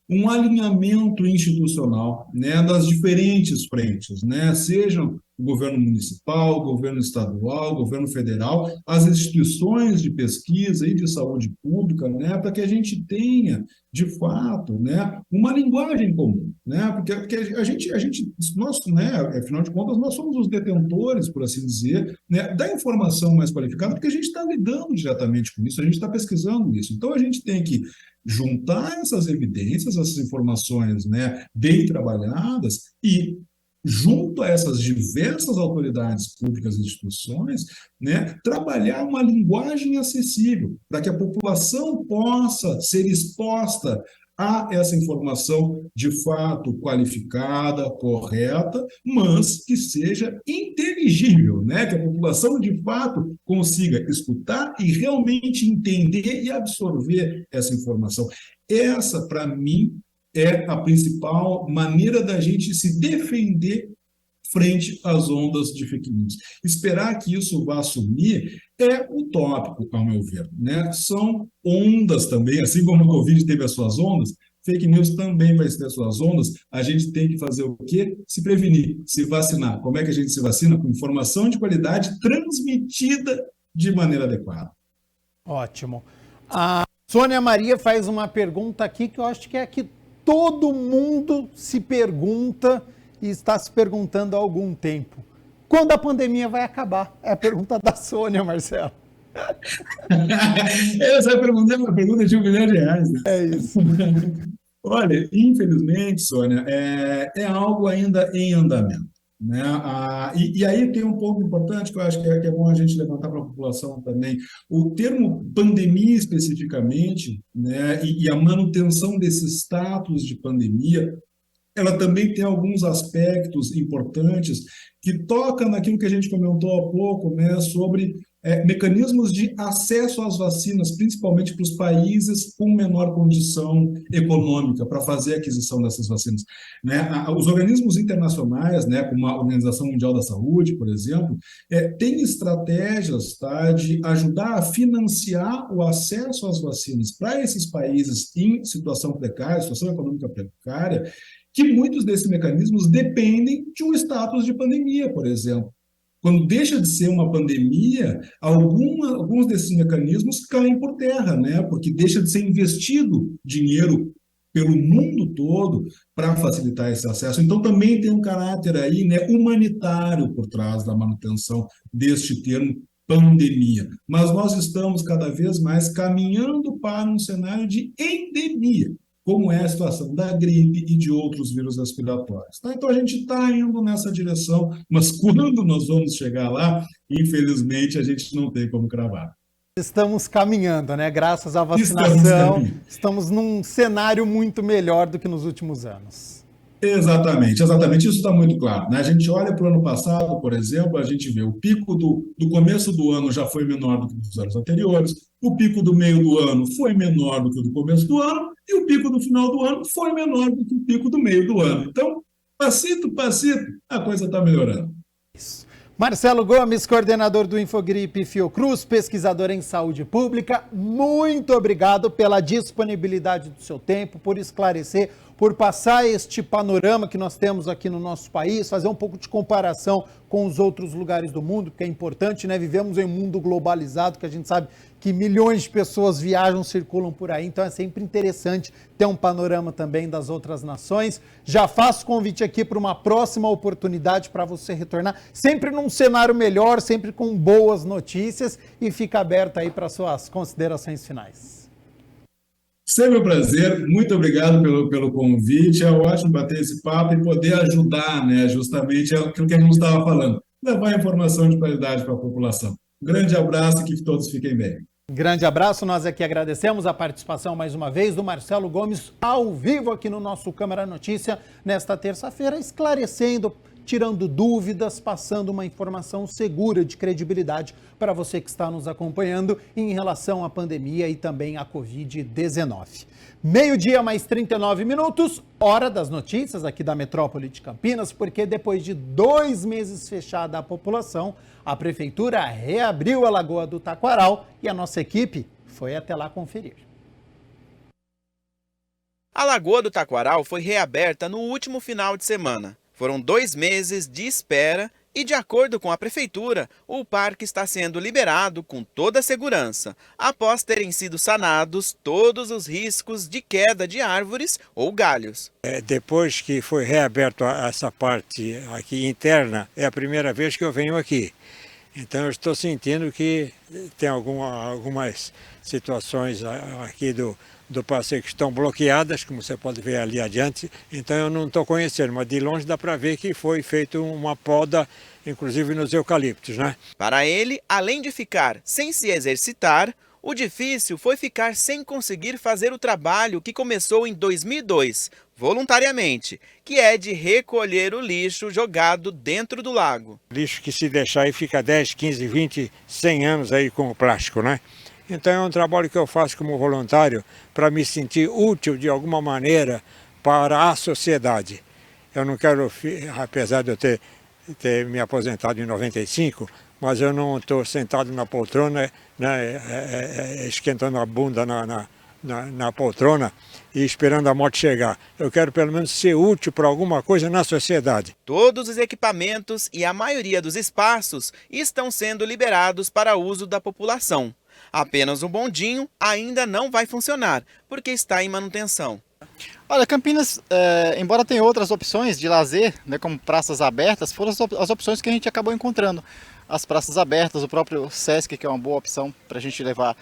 um alinhamento institucional, né, das diferentes frentes, né, sejam o governo municipal, o governo estadual, o governo federal, as instituições de pesquisa e de saúde pública, né, para que a gente tenha, de fato, né, uma linguagem comum, né, porque nós, né, afinal de contas, nós somos os detentores, por assim dizer, né, da informação mais qualificada, porque a gente está lidando diretamente com isso, a gente está pesquisando isso. Então, a gente tem que juntar essas evidências, essas informações, né, bem trabalhadas e, junto a essas diversas autoridades públicas e instituições, né, trabalhar uma linguagem acessível para que a população possa ser exposta a essa informação de fato qualificada, correta, mas que seja inteligível, né? Que a população de fato consiga escutar e realmente entender e absorver essa informação. Essa, para mim, é a principal maneira da gente se defender frente às ondas de fake news. Esperar que isso vá sumir é utópico, ao meu ver, né? São ondas também, assim como a Covid teve as suas ondas, fake news também vai ter as suas ondas. A gente tem que fazer o quê? Se prevenir, se vacinar. Como é que a gente se vacina? Com informação de qualidade transmitida de maneira adequada. Ótimo. A Sônia Maria faz uma pergunta aqui que eu acho que é a que todo mundo se pergunta e está se perguntando há algum tempo. Quando a pandemia vai acabar? É a pergunta da Sônia, Marcelo. Essa pergunta é uma pergunta de R$1 milhão, né? É isso. Olha, infelizmente, Sônia, é algo ainda em andamento, né? E aí tem um ponto importante que eu acho que é bom a gente levantar para a população também. O termo pandemia especificamente, né, e a manutenção desse status de pandemia, ela também tem alguns aspectos importantes que tocam naquilo que a gente comentou há pouco, né, sobre mecanismos de acesso às vacinas, principalmente para os países com menor condição econômica para fazer a aquisição dessas vacinas, né? Os organismos internacionais, né, como a Organização Mundial da Saúde, por exemplo, têm estratégias, tá, de ajudar a financiar o acesso às vacinas para esses países em situação precária, situação econômica precária, que muitos desses mecanismos dependem de um status de pandemia, por exemplo. Quando deixa de ser uma pandemia, alguns desses mecanismos caem por terra, né? Porque deixa de ser investido dinheiro pelo mundo todo para facilitar esse acesso. Então, também tem um caráter aí, né, humanitário por trás da manutenção deste termo pandemia. Mas nós estamos cada vez mais caminhando para um cenário de endemia, como é a situação da gripe e de outros vírus respiratórios. Tá? Então, a gente está indo nessa direção, mas quando nós vamos chegar lá, infelizmente, a gente não tem como cravar. Estamos caminhando, né? Graças à vacinação, estamos num cenário muito melhor do que nos últimos anos. Exatamente, exatamente. Isso está muito claro, né? A gente olha para o ano passado, por exemplo, a gente vê o pico do começo do ano já foi menor do que dos anos anteriores, o pico do meio do ano foi menor do que o do começo do ano, e o pico do final do ano foi menor do que o pico do meio do ano. Então, passito, passito, a coisa está melhorando. Marcelo Gomes, coordenador do Infogripe Fiocruz, pesquisador em saúde pública, muito obrigado pela disponibilidade do seu tempo, por esclarecer, por passar este panorama que nós temos aqui no nosso país, fazer um pouco de comparação com os outros lugares do mundo, porque é importante, né? Vivemos em um mundo globalizado, que a gente sabe que milhões de pessoas viajam, circulam por aí, então é sempre interessante ter um panorama também das outras nações. Já faço convite aqui para uma próxima oportunidade para você retornar, sempre num cenário melhor, sempre com boas notícias, e fica aberto aí para suas considerações finais. Sempre um prazer, muito obrigado pelo convite, é ótimo bater esse papo e poder ajudar, né, justamente aquilo que a gente estava falando, levar informação de qualidade para a população. Um grande abraço e que todos fiquem bem. Grande abraço, nós aqui agradecemos a participação mais uma vez do Marcelo Gomes, ao vivo aqui no nosso Câmara Notícia, nesta terça-feira, esclarecendo, tirando dúvidas, passando uma informação segura, de credibilidade para você que está nos acompanhando em relação à pandemia e também à Covid-19. Meio-dia mais 39 minutos, hora das notícias aqui da Metrópole de Campinas, porque depois de 2 meses fechada a população, a Prefeitura reabriu a Lagoa do Taquaral e a nossa equipe foi até lá conferir. A Lagoa do Taquaral foi reaberta no último final de semana. Foram 2 meses de espera e, de acordo com a Prefeitura, o parque está sendo liberado com toda a segurança, após terem sido sanados todos os riscos de queda de árvores ou galhos. Depois que foi reaberto essa parte aqui interna, é a primeira vez que eu venho aqui. Então eu estou sentindo que tem algumas situações aqui do passeio que estão bloqueadas, como você pode ver ali adiante. Então eu não estou conhecendo, mas de longe dá para ver que foi feita uma poda, inclusive nos eucaliptos, né? Para ele, além de ficar sem se exercitar, o difícil foi ficar sem conseguir fazer o trabalho que começou em 2002, voluntariamente, que é de recolher o lixo jogado dentro do lago. Lixo que se deixar aí fica 10, 15, 20, 100 anos aí com o plástico, né? Então é um trabalho que eu faço como voluntário para me sentir útil de alguma maneira para a sociedade. Eu não quero, apesar de eu ter me aposentado em 95, mas eu não estou sentado na poltrona, né, esquentando a bunda na poltrona e esperando a morte chegar. Eu quero pelo menos ser útil para alguma coisa na sociedade. Todos os equipamentos e a maioria dos espaços estão sendo liberados para uso da população. Apenas o bondinho ainda não vai funcionar, porque está em manutenção. Olha, Campinas, embora tenha outras opções de lazer, né, como praças abertas, foram as opções que a gente acabou encontrando. As praças abertas, o próprio Sesc, que é uma boa opção para a gente levar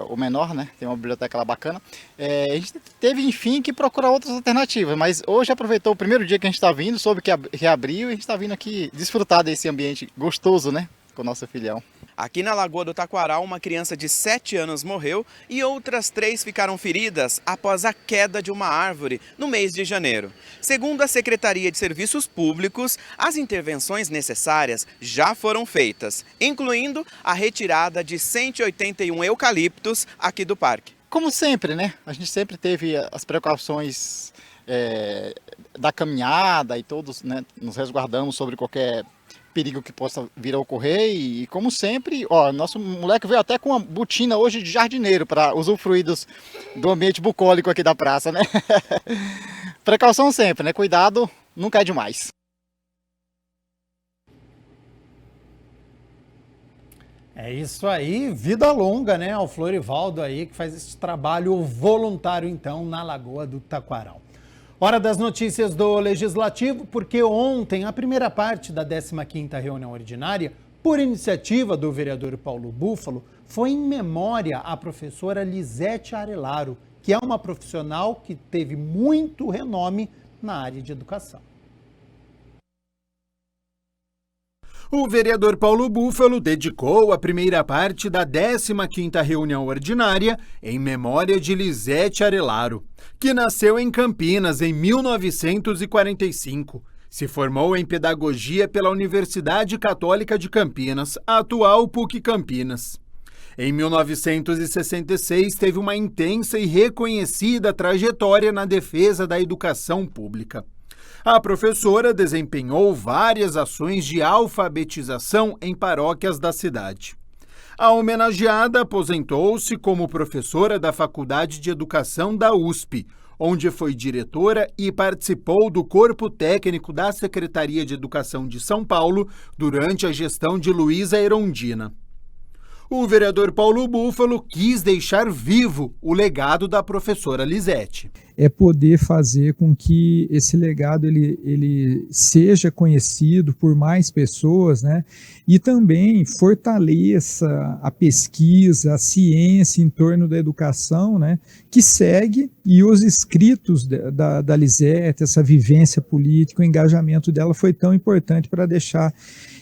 o menor, né? Tem uma biblioteca lá bacana. A gente teve, enfim, que procurar outras alternativas, mas hoje aproveitou o primeiro dia que a gente está vindo, soube que reabriu e a gente está vindo aqui desfrutar desse ambiente gostoso, né? Com o nosso filhão. Aqui na Lagoa do Taquaral, uma criança de 7 anos morreu e outras 3 ficaram feridas após a queda de uma árvore no mês de janeiro. Segundo a Secretaria de Serviços Públicos, as intervenções necessárias já foram feitas, incluindo a retirada de 181 eucaliptos aqui do parque. Como sempre, né? A gente sempre teve as precauções da caminhada e todos, né, nos resguardamos sobre qualquer perigo que possa vir a ocorrer e como sempre, nosso moleque veio até com uma botina hoje de jardineiro para usufruir do ambiente bucólico aqui da praça, né? Precaução sempre, né? Cuidado, nunca é demais. É isso aí, vida longa, né, ao Florivaldo aí, que faz esse trabalho voluntário, então, na Lagoa do Taquaral. Hora das notícias do Legislativo, porque ontem, a primeira parte da 15ª reunião ordinária, por iniciativa do vereador Paulo Búfalo, foi em memória à professora Lisete Arelaro, que é uma profissional que teve muito renome na área de educação. O vereador Paulo Búfalo dedicou a primeira parte da 15ª reunião ordinária em memória de Lisete Arelaro, que nasceu em Campinas em 1945. Se formou em pedagogia pela Universidade Católica de Campinas, a atual PUC Campinas. Em 1966, teve uma intensa e reconhecida trajetória na defesa da educação pública. A professora desempenhou várias ações de alfabetização em paróquias da cidade. A homenageada aposentou-se como professora da Faculdade de Educação da USP, onde foi diretora e participou do corpo técnico da Secretaria de Educação de São Paulo durante a gestão de Luísa Erondina. O vereador Paulo Búfalo quis deixar vivo o legado da professora Lisete. É poder fazer com que esse legado ele seja conhecido por mais pessoas, né? E também fortaleça a pesquisa, a ciência em torno da educação, né? Que segue, e os escritos da Lisete, essa vivência política, o engajamento dela foi tão importante para deixar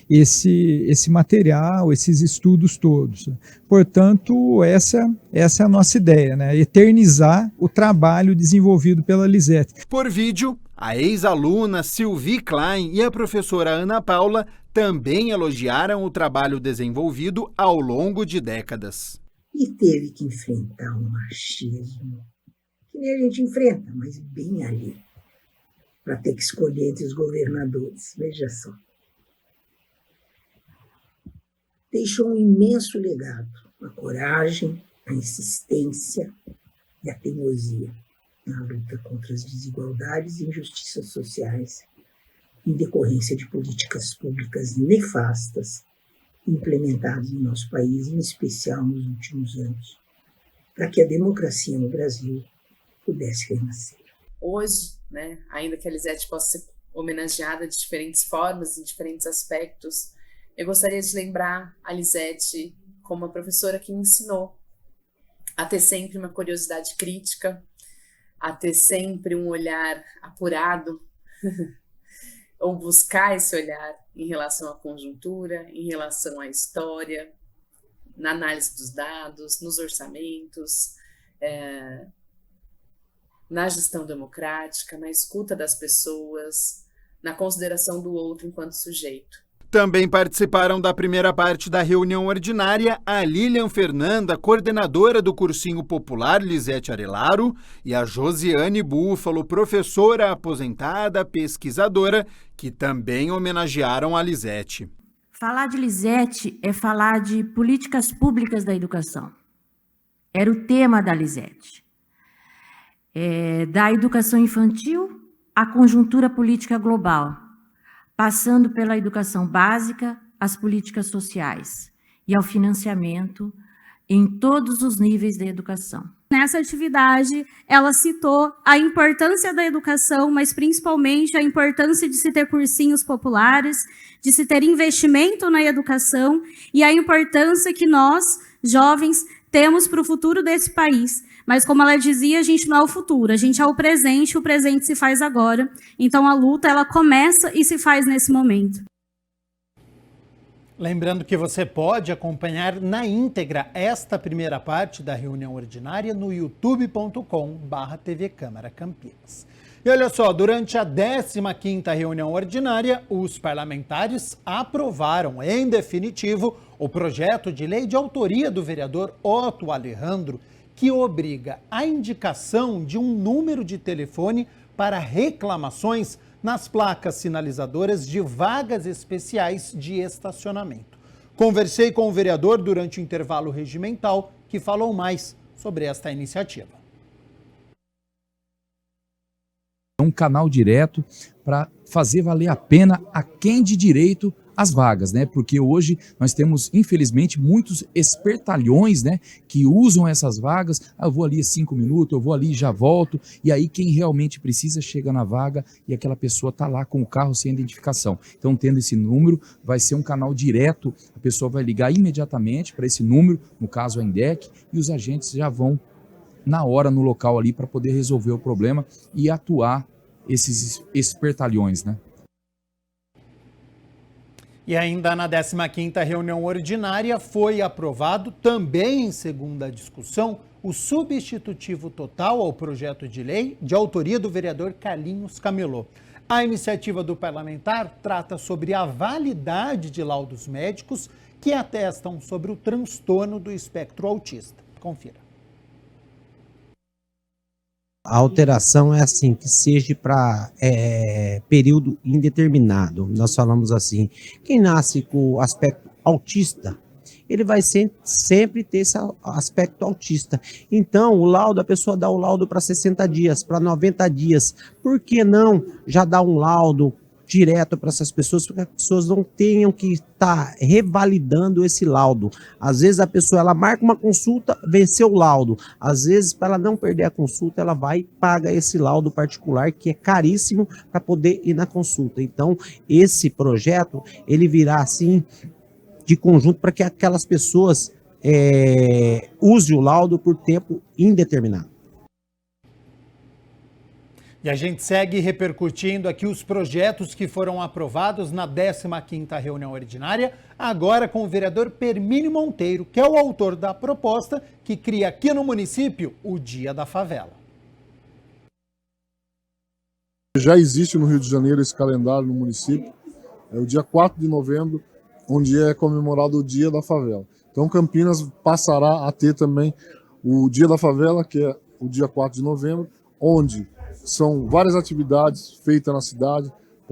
esse material, esses estudos todos. Portanto, essa é a nossa ideia, né? Eternizar o trabalho desenvolvido pela Lisete. Por vídeo, a ex-aluna Sylvie Klein e a professora Ana Paula também elogiaram o trabalho desenvolvido ao longo de décadas. E teve que enfrentar um machismo, que nem a gente enfrenta, mas bem ali, para ter que escolher entre os governadores, veja só. Deixou um imenso legado, a coragem, a insistência e a teimosia na luta contra as desigualdades e injustiças sociais, em decorrência de políticas públicas nefastas implementadas no nosso país, em especial nos últimos anos, para que a democracia no Brasil pudesse renascer. Hoje, né, ainda que a Lisete possa ser homenageada de diferentes formas, em diferentes aspectos, eu gostaria de lembrar a Lisete como uma professora que me ensinou a ter sempre uma curiosidade crítica, a ter sempre um olhar apurado, ou buscar esse olhar em relação à conjuntura, em relação à história, na análise dos dados, nos orçamentos, na gestão democrática, na escuta das pessoas, na consideração do outro enquanto sujeito. Também participaram da primeira parte da reunião ordinária a Lilian Fernanda, coordenadora do Cursinho Popular Lisete Arelaro, e a Josiane Búfalo, professora aposentada, pesquisadora, que também homenagearam a Lisete. Falar de Lisete é falar de políticas públicas da educação. Era o tema da Lisete. Da educação infantil à conjuntura política global, passando pela educação básica, às políticas sociais e ao financiamento em todos os níveis da educação. Nessa atividade, ela citou a importância da educação, mas principalmente a importância de se ter cursinhos populares, de se ter investimento na educação e a importância que nós, jovens, temos para o futuro desse país. Mas, como ela dizia, a gente não é o futuro, a gente é o presente se faz agora. Então, a luta, ela começa e se faz nesse momento. Lembrando que você pode acompanhar na íntegra esta primeira parte da reunião ordinária no youtube.com/TV Câmara Campinas. E olha só, durante a 15ª reunião ordinária, os parlamentares aprovaram, em definitivo, o projeto de lei de autoria do vereador Otto Alejandro, que obriga a indicação de um número de telefone para reclamações nas placas sinalizadoras de vagas especiais de estacionamento. Conversei com o vereador durante o intervalo regimental, que falou mais sobre esta iniciativa. Um canal direto para fazer valer a pena a quem de direito as vagas, né? Porque hoje nós temos, infelizmente, muitos espertalhões, né, que usam essas vagas. Eu vou ali 5 minutos, eu vou ali e já volto. E aí quem realmente precisa chega na vaga e aquela pessoa está lá com o carro sem identificação. Então, tendo esse número, vai ser um canal direto. A pessoa vai ligar imediatamente para esse número, no caso a INDEC, e os agentes já vão na hora no local ali para poder resolver o problema e atuar esses espertalhões, né? E ainda na 15ª reunião ordinária foi aprovado, também em segunda discussão, o substitutivo total ao projeto de lei de autoria do vereador Carlinhos Camelot. A iniciativa do parlamentar trata sobre a validade de laudos médicos que atestam sobre o transtorno do espectro autista. Confira. A alteração é assim, que seja para período indeterminado. Nós falamos assim, quem nasce com o aspecto autista, ele vai sempre ter esse aspecto autista. Então, o laudo, a pessoa dá o laudo para 60 dias, para 90 dias. Por que não já dar um laudo direto para essas pessoas, para que as pessoas não tenham que estar revalidando esse laudo? Às vezes a pessoa ela marca uma consulta, venceu o laudo. Às vezes, para ela não perder a consulta, ela vai e paga esse laudo particular, que é caríssimo, para poder ir na consulta. Então, esse projeto, ele virá assim, de conjunto, para que aquelas pessoas usem o laudo por tempo indeterminado. E a gente segue repercutindo aqui os projetos que foram aprovados na 15ª reunião ordinária, agora com o vereador Permínio Monteiro, que é o autor da proposta que cria aqui no município o Dia da Favela. Já existe no Rio de Janeiro esse calendário no município, é o dia 4 de novembro, onde é comemorado o Dia da Favela. Então Campinas passará a ter também o Dia da Favela, que é o dia 4 de novembro, onde são várias atividades feitas na cidade,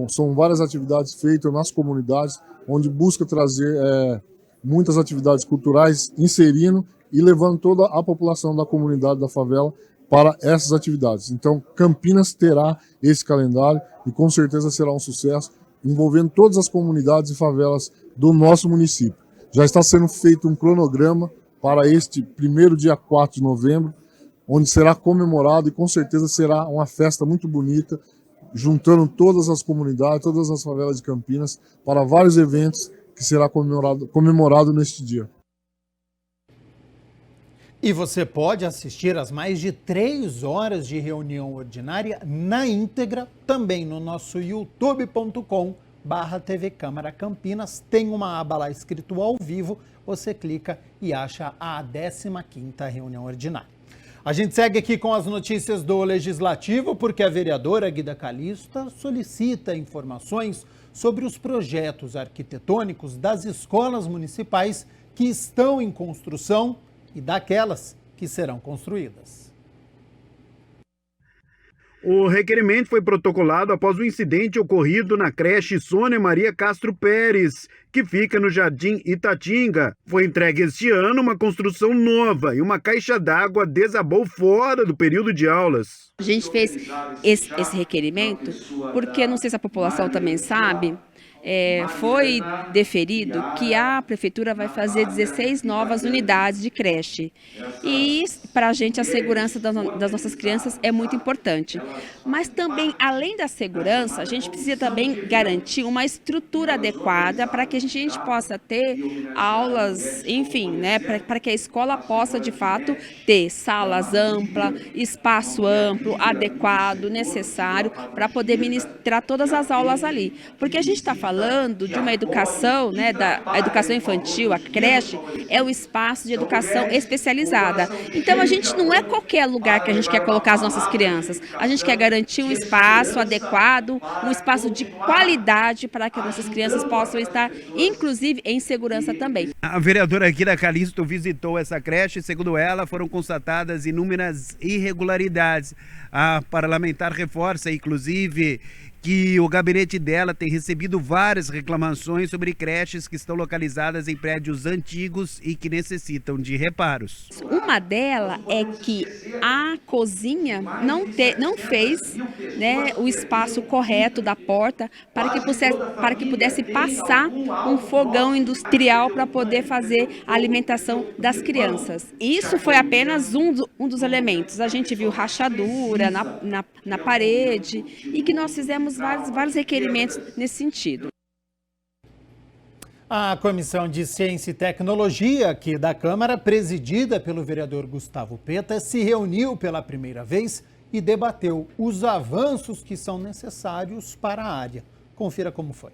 são várias atividades feitas nas comunidades, onde busca trazer muitas atividades culturais, inserindo e levando toda a população da comunidade da favela para essas atividades. Então, Campinas terá esse calendário e com certeza será um sucesso, envolvendo todas as comunidades e favelas do nosso município. Já está sendo feito um cronograma para este primeiro dia 4 de novembro, onde será comemorado e com certeza será uma festa muito bonita, juntando todas as comunidades, todas as favelas de Campinas, para vários eventos que será comemorado neste dia. E você pode assistir às mais de 3 horas de reunião ordinária na íntegra, também no nosso youtube.com/TV Câmara Campinas. Tem uma aba lá escrito ao vivo, você clica e acha a 15ª reunião ordinária. A gente segue aqui com as notícias do Legislativo, porque a vereadora Guida Calista solicita informações sobre os projetos arquitetônicos das escolas municipais que estão em construção e daquelas que serão construídas. O requerimento foi protocolado após o incidente ocorrido na creche Sônia Maria Castro Pérez, que fica no Jardim Itatinga. Foi entregue este ano uma construção nova e uma caixa d'água desabou fora do período de aulas. A gente fez esse requerimento porque, não sei se a população também sabe, foi deferido que a prefeitura vai fazer 16 novas unidades de creche. E para a gente a segurança das nossas crianças é muito importante. Mas também, além da segurança, a gente precisa também garantir uma estrutura adequada para que a gente possa ter aulas, enfim, né, para que a escola possa de fato ter salas amplas, espaço amplo, adequado, necessário para poder ministrar todas as aulas ali. Porque a gente está falando de uma educação, né, a educação infantil, a creche, é o espaço de educação especializada. Então, a gente não é qualquer lugar que a gente quer colocar as nossas crianças. A gente quer garantir um espaço adequado, um espaço de qualidade para que as nossas crianças possam estar, inclusive, em segurança também. A vereadora Guida Calista visitou essa creche. Segundo ela, foram constatadas inúmeras irregularidades. A parlamentar reforça, inclusive, que o gabinete dela tem recebido várias reclamações sobre creches que estão localizadas em prédios antigos e que necessitam de reparos. Uma delas é que a cozinha não fez, né, o espaço correto da porta para que pudesse passar um fogão industrial para poder fazer a alimentação das crianças. Isso foi apenas um dos elementos. A gente viu rachadura na parede e que nós fizemos vários requerimentos nesse sentido. A Comissão de Ciência e Tecnologia aqui da Câmara, presidida pelo vereador Gustavo Peta, se reuniu pela primeira vez e debateu os avanços que são necessários para a área. Confira como foi.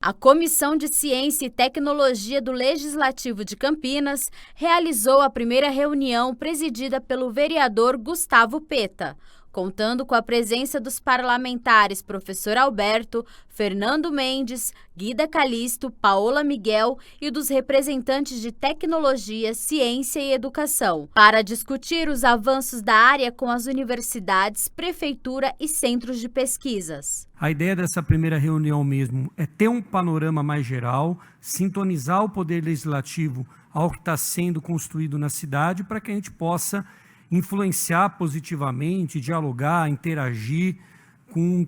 A Comissão de Ciência e Tecnologia do Legislativo de Campinas realizou a primeira reunião presidida pelo vereador Gustavo Peta, contando com a presença dos parlamentares Professor Alberto, Fernando Mendes, Guida Calisto, Paola Miguel e dos representantes de Tecnologia, Ciência e Educação, para discutir os avanços da área com as universidades, prefeitura e centros de pesquisas. A ideia dessa primeira reunião mesmo é ter um panorama mais geral, sintonizar o Poder Legislativo ao que está sendo construído na cidade para que a gente possa influenciar positivamente, dialogar, interagir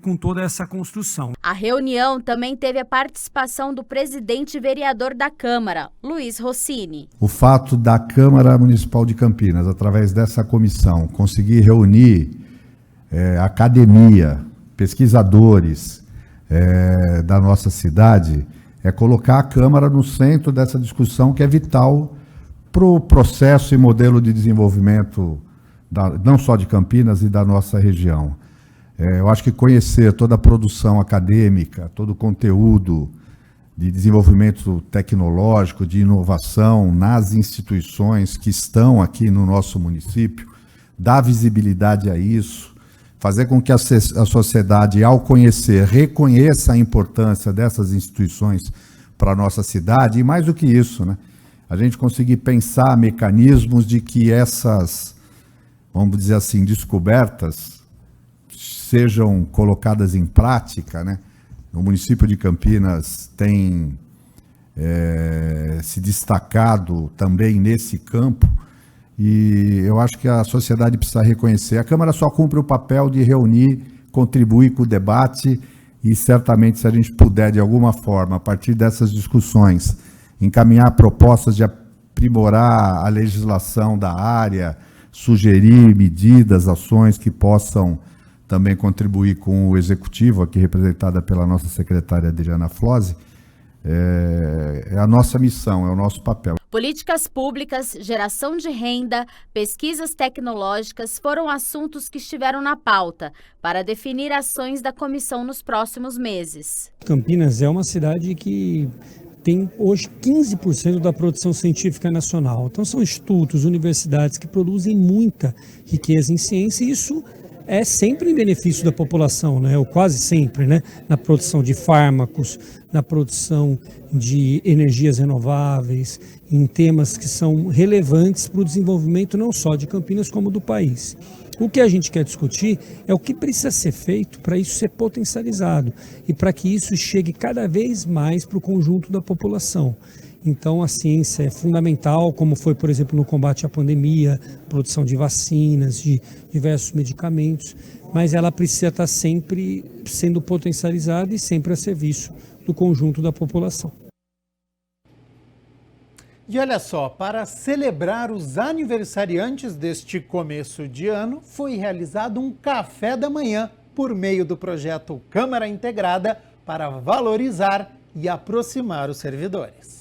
com toda essa construção. A reunião também teve a participação do presidente e vereador da Câmara, Luiz Rossini. O fato da Câmara Municipal de Campinas, através dessa comissão, conseguir reunir academia, pesquisadores da nossa cidade, é colocar a Câmara no centro dessa discussão que é vital para o processo e modelo de desenvolvimento não só de Campinas e da nossa região. Eu acho que conhecer toda a produção acadêmica, todo o conteúdo de desenvolvimento tecnológico, de inovação nas instituições que estão aqui no nosso município, dar visibilidade a isso, fazer com que a sociedade, ao conhecer, reconheça a importância dessas instituições para a nossa cidade, e mais do que isso, né? A gente conseguir pensar mecanismos de que essas, vamos dizer assim, descobertas sejam colocadas em prática, né? O município de Campinas tem se destacado também nesse campo e eu acho que a sociedade precisa reconhecer. A Câmara só cumpre o papel de reunir, contribuir com o debate e certamente se a gente puder de alguma forma, a partir dessas discussões, encaminhar propostas de aprimorar a legislação da área, sugerir medidas, ações que possam também contribuir com o Executivo, aqui representada pela nossa secretária Adriana Flose, é a nossa missão, é o nosso papel. Políticas públicas, geração de renda, pesquisas tecnológicas foram assuntos que estiveram na pauta para definir ações da comissão nos próximos meses. Campinas é uma cidade que tem hoje 15% da produção científica nacional. Então são institutos, universidades que produzem muita riqueza em ciência e isso é sempre em benefício da população, né? Ou quase sempre, né? Na produção de fármacos, na produção de energias renováveis, em temas que são relevantes para o desenvolvimento não só de Campinas como do país. O que a gente quer discutir é o que precisa ser feito para isso ser potencializado e para que isso chegue cada vez mais para o conjunto da população. Então a ciência é fundamental, como foi, por exemplo, no combate à pandemia, produção de vacinas, de diversos medicamentos, mas ela precisa estar sempre sendo potencializada e sempre a serviço do conjunto da população. E olha só, para celebrar os aniversariantes deste começo de ano, foi realizado um café da manhã por meio do projeto Câmara Integrada para valorizar e aproximar os servidores.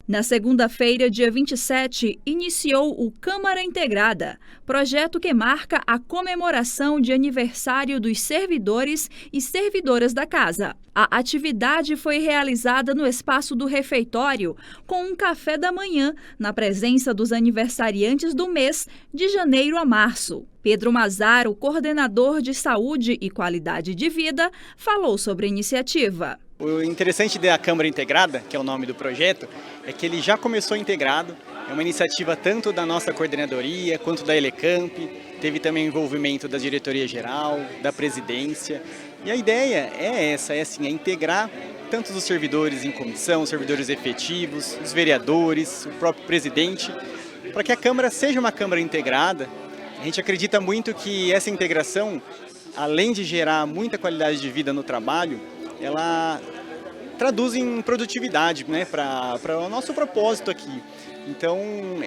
Na segunda-feira, dia 27, iniciou o Câmara Integrada, projeto que marca a comemoração de aniversário dos servidores e servidoras da casa. A atividade foi realizada no espaço do refeitório, com um café da manhã, na presença dos aniversariantes do mês, de janeiro a março. Pedro Mazaro, coordenador de Saúde e Qualidade de Vida, falou sobre a iniciativa. O interessante da Câmara Integrada, que é o nome do projeto, é que ele já começou integrado. É uma iniciativa tanto da nossa coordenadoria quanto da Elecamp, teve também envolvimento da diretoria geral, da presidência. E a ideia é essa, é integrar tanto os servidores em comissão, os servidores efetivos, os vereadores, o próprio presidente, para que a Câmara seja uma Câmara integrada. A gente acredita muito que essa integração, além de gerar muita qualidade de vida no trabalho, ela traduz em produtividade, né, para o nosso propósito aqui. Então,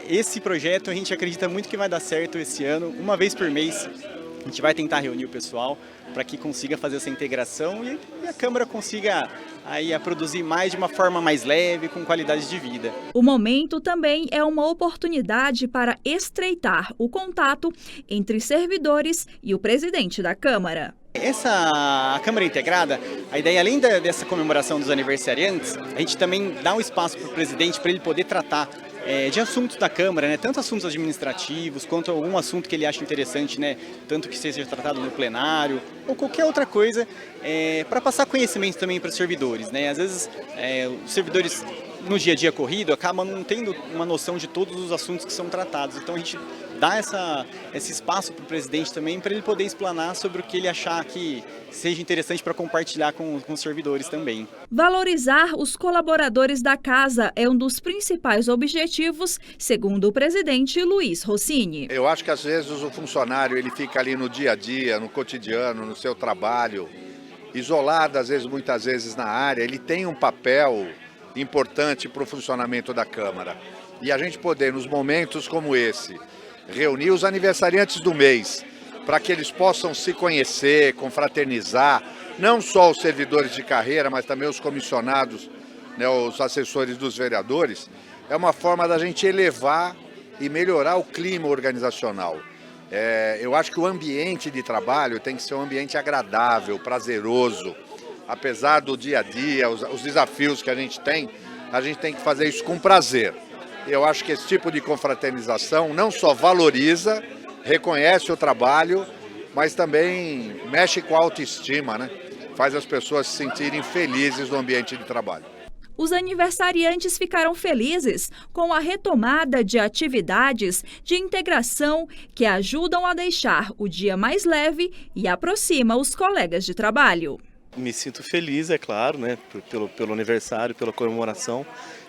esse projeto a gente acredita muito que vai dar certo esse ano. Uma vez por mês, a gente vai tentar reunir o pessoal para que consiga fazer essa integração e a Câmara consiga aí a produzir mais de uma forma mais leve, com qualidade de vida. O momento também é uma oportunidade para estreitar o contato entre servidores e o presidente da Câmara. A Câmara Integrada, a ideia além dessa comemoração dos aniversariantes, a gente também dá um espaço para o presidente para ele poder tratar de assuntos da Câmara, né? Tanto assuntos administrativos, quanto algum assunto que ele acha interessante, né? Tanto que seja tratado no plenário, ou qualquer outra coisa, para passar conhecimento também para os servidores, né? Às vezes, os servidores no dia a dia corrido acabam não tendo uma noção de todos os assuntos que são tratados, então a gente dá esse espaço para o presidente também, para ele poder explanar sobre o que ele achar que seja interessante para compartilhar com os servidores também. Valorizar os colaboradores da casa é um dos principais objetivos, segundo o presidente Luiz Rossini. Eu acho que às vezes o funcionário ele fica ali no dia a dia, no cotidiano, no seu trabalho, isolado às vezes, muitas vezes na área, ele tem um papel importante para o funcionamento da Câmara. E a gente poder, nos momentos como esse, reunir os aniversariantes do mês, para que eles possam se conhecer, confraternizar, não só os servidores de carreira, mas também os comissionados, né, os assessores dos vereadores, é uma forma da gente elevar e melhorar o clima organizacional. Eu acho que o ambiente de trabalho tem que ser um ambiente agradável, prazeroso. Apesar do dia a dia, os desafios que a gente tem que fazer isso com prazer. Eu acho que esse tipo de confraternização não só valoriza, reconhece o trabalho, mas também mexe com a autoestima, né? Faz as pessoas se sentirem felizes no ambiente de trabalho. Os aniversariantes ficaram felizes com a retomada de atividades de integração que ajudam a deixar o dia mais leve e aproxima os colegas de trabalho. Me sinto feliz, é claro, né, pelo aniversário, pela comemoração.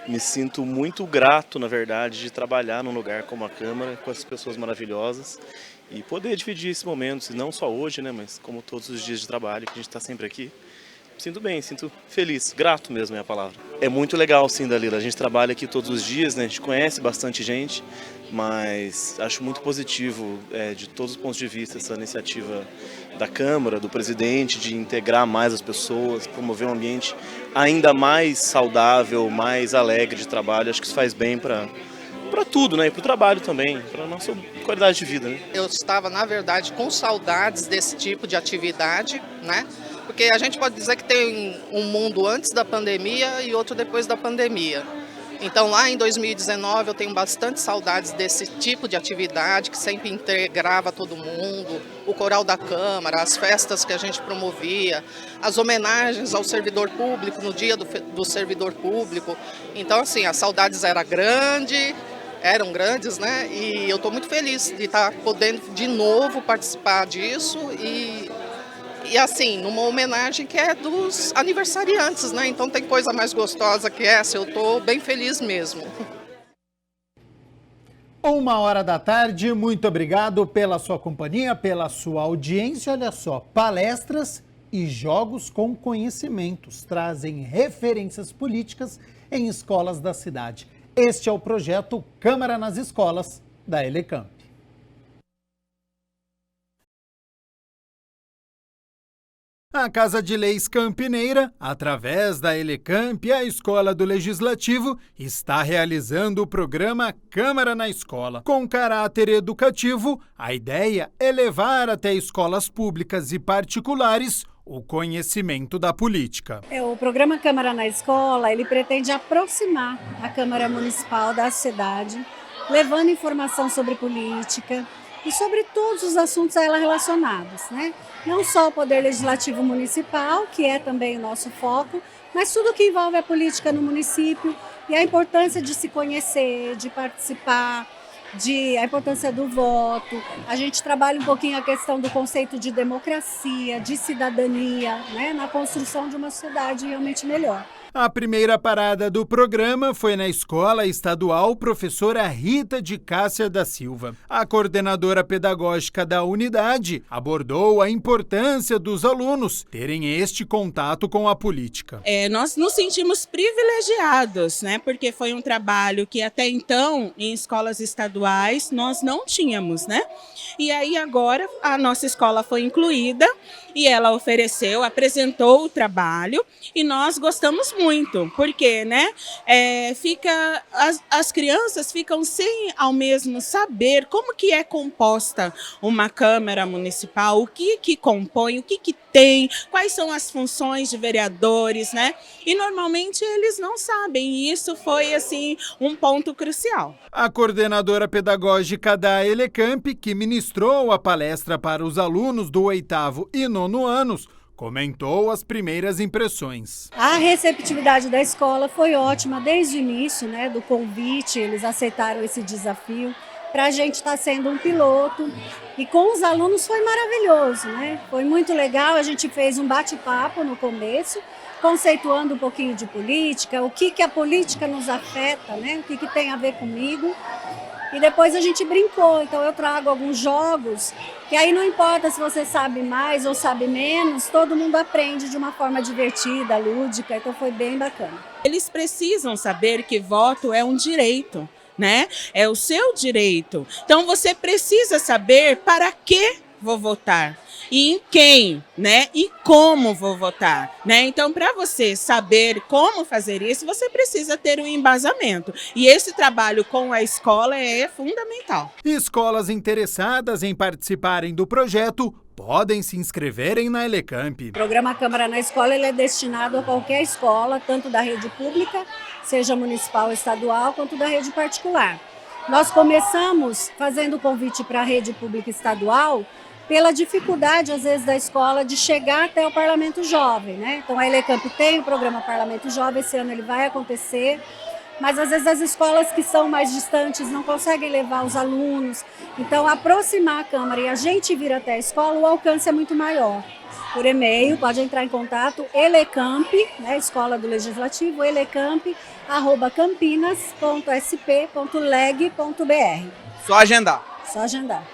Me sinto muito grato, na verdade, de trabalhar num lugar como a Câmara, com essas pessoas maravilhosas e poder dividir esse momento, não só hoje, né, mas como todos os dias de trabalho, que a gente está sempre aqui. Me sinto bem, sinto feliz, grato mesmo é a palavra. É muito legal, sim, Dalila, a gente trabalha aqui todos os dias, né, a gente conhece bastante gente, mas acho muito positivo, de todos os pontos de vista, essa iniciativa da Câmara, do presidente, de integrar mais as pessoas, promover um ambiente ainda mais saudável, mais alegre de trabalho. Acho que isso faz bem para tudo, né? E para o trabalho também, para a nossa qualidade de vida, né? Eu estava, na verdade, com saudades desse tipo de atividade, né? Porque a gente pode dizer que tem um mundo antes da pandemia e outro depois da pandemia. Então, lá em 2019, eu tenho bastante saudades desse tipo de atividade que sempre integrava todo mundo, o coral da Câmara, as festas que a gente promovia, as homenagens ao servidor público no dia do servidor público. Então, assim, as saudades eram grandes, né? E eu estou muito feliz de estar podendo de novo participar disso e assim, numa homenagem que é dos aniversariantes, né? Então tem coisa mais gostosa que essa, eu tô bem feliz mesmo. 13h, muito obrigado pela sua companhia, pela sua audiência. Olha só, palestras e jogos com conhecimentos trazem referências políticas em escolas da cidade. Este é o projeto Câmara nas Escolas, da Elecamp. A Casa de Leis Campineira, através da Elecamp e a Escola do Legislativo, está realizando o programa Câmara na Escola. Com caráter educativo, a ideia é levar até escolas públicas e particulares o conhecimento da política. O programa Câmara na Escola, ele pretende aproximar a Câmara Municipal da cidade, levando informação sobre política e sobre todos os assuntos a ela relacionados, né? Não só o Poder Legislativo Municipal, que é também o nosso foco, mas tudo que envolve a política no município e a importância de se conhecer, de participar, a importância do voto. A gente trabalha um pouquinho a questão do conceito de democracia, de cidadania, né? Na construção de uma sociedade realmente melhor. A primeira parada do programa foi na Escola Estadual Professora Rita de Cássia da Silva. A coordenadora pedagógica da unidade abordou a importância dos alunos terem este contato com a política. Nós nos sentimos privilegiados, né? Porque foi um trabalho que até então, em escolas estaduais, nós não tínhamos, né? E aí agora a nossa escola foi incluída e ela apresentou o trabalho e nós gostamos muito muito, porque, né, as crianças ficam sem ao mesmo saber como que é composta uma Câmara Municipal, o que compõe, o que tem, quais são as funções de vereadores, né? E normalmente eles não sabem, e isso foi, assim, um ponto crucial. A coordenadora pedagógica da Elecamp, que ministrou a palestra para os alunos do 8º e 9º anos, comentou as primeiras impressões. A receptividade da escola foi ótima desde o início, né, do convite, eles aceitaram esse desafio. Para a gente está sendo um piloto e com os alunos foi maravilhoso, né? Foi muito legal, a gente fez um bate-papo no começo, conceituando um pouquinho de política, o que a política nos afeta, né? O que tem a ver comigo. E depois a gente brincou, então eu trago alguns jogos, que aí não importa se você sabe mais ou sabe menos, todo mundo aprende de uma forma divertida, lúdica, então foi bem bacana. Eles precisam saber que voto é um direito, né? É o seu direito. Então você precisa saber para que vou votar e em quem, né? E como vou votar, né? Então, para você saber como fazer isso, você precisa ter um embasamento. E esse trabalho com a escola é fundamental. Escolas interessadas em participarem do projeto podem se inscreverem na Elecamp. O programa Câmara na Escola ele é destinado a qualquer escola, tanto da rede pública, seja municipal ou estadual, quanto da rede particular. Nós começamos fazendo o convite para a rede pública estadual pela dificuldade, às vezes, da escola de chegar até o Parlamento Jovem, né? Então, a Elecamp tem o programa Parlamento Jovem, esse ano ele vai acontecer, mas, às vezes, as escolas que são mais distantes não conseguem levar os alunos. Então, aproximar a Câmara e a gente vir até a escola, o alcance é muito maior. Por e-mail, pode entrar em contato, Elecamp, né, Escola do Legislativo, elecamp@campinas.sp.leg.br. Só agendar. Só agendar.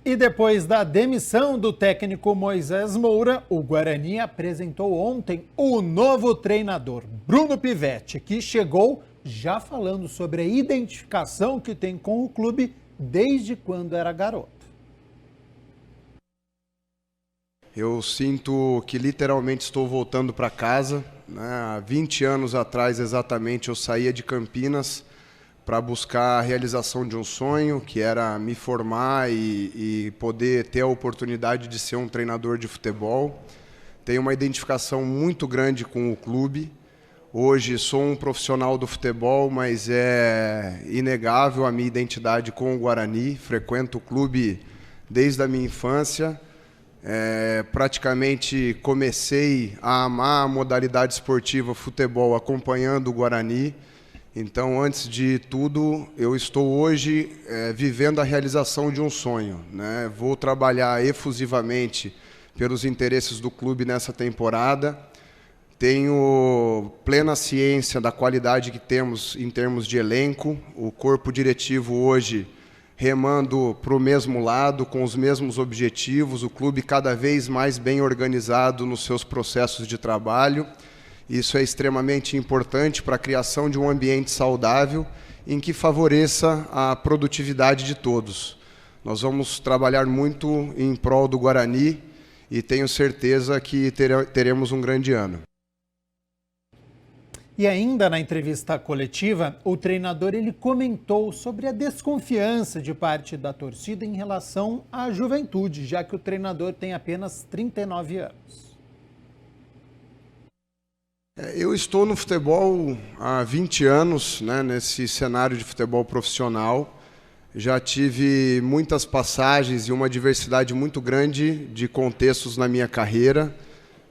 E depois da demissão do técnico Moisés Moura, o Guarani apresentou ontem o novo treinador, Bruno Pivetti, que chegou já falando sobre a identificação que tem com o clube desde quando era garoto. Eu sinto que literalmente estou voltando para casa, né? Há 20 anos atrás, exatamente, eu saía de Campinas para buscar a realização de um sonho, que era me formar e poder ter a oportunidade de ser um treinador de futebol. Tenho uma identificação muito grande com o clube. Hoje sou um profissional do futebol, mas é inegável a minha identidade com o Guarani. Frequento o clube desde a minha infância. Praticamente comecei a amar a modalidade esportiva futebol acompanhando o Guarani. Então, antes de tudo, eu estou hoje vivendo a realização de um sonho, né? Vou trabalhar efusivamente pelos interesses do clube nessa temporada. Tenho plena ciência da qualidade que temos em termos de elenco. O corpo diretivo hoje remando para o mesmo lado, com os mesmos objetivos. O clube cada vez mais bem organizado nos seus processos de trabalho. Isso é extremamente importante para a criação de um ambiente saudável em que favoreça a produtividade de todos. Nós vamos trabalhar muito em prol do Guarani e tenho certeza que teremos um grande ano. E ainda na entrevista coletiva, o treinador ele comentou sobre a desconfiança de parte da torcida em relação à juventude, já que o treinador tem apenas 39 anos. Eu estou no futebol há 20 anos, né, nesse cenário de futebol profissional. Já tive muitas passagens e uma diversidade muito grande de contextos na minha carreira.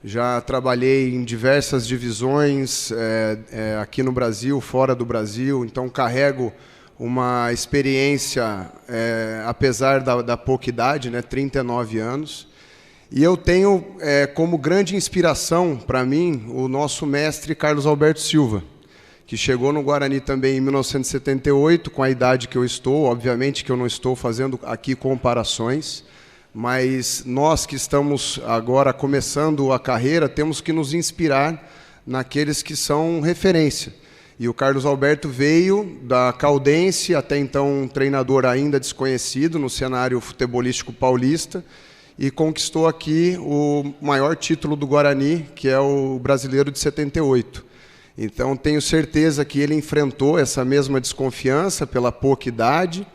Já trabalhei em diversas divisões aqui no Brasil, fora do Brasil, então carrego uma experiência, apesar da pouca idade, né, 39 anos. E eu tenho como grande inspiração para mim o nosso mestre Carlos Alberto Silva, que chegou no Guarani também em 1978, com a idade que eu estou. Obviamente que eu não estou fazendo aqui comparações, mas nós que estamos agora começando a carreira temos que nos inspirar naqueles que são referência. E o Carlos Alberto veio da Caldense, até então um treinador ainda desconhecido no cenário futebolístico paulista, e conquistou aqui o maior título do Guarani, que é o Brasileiro de 78. Então, tenho certeza que ele enfrentou essa mesma desconfiança pela pouca idade,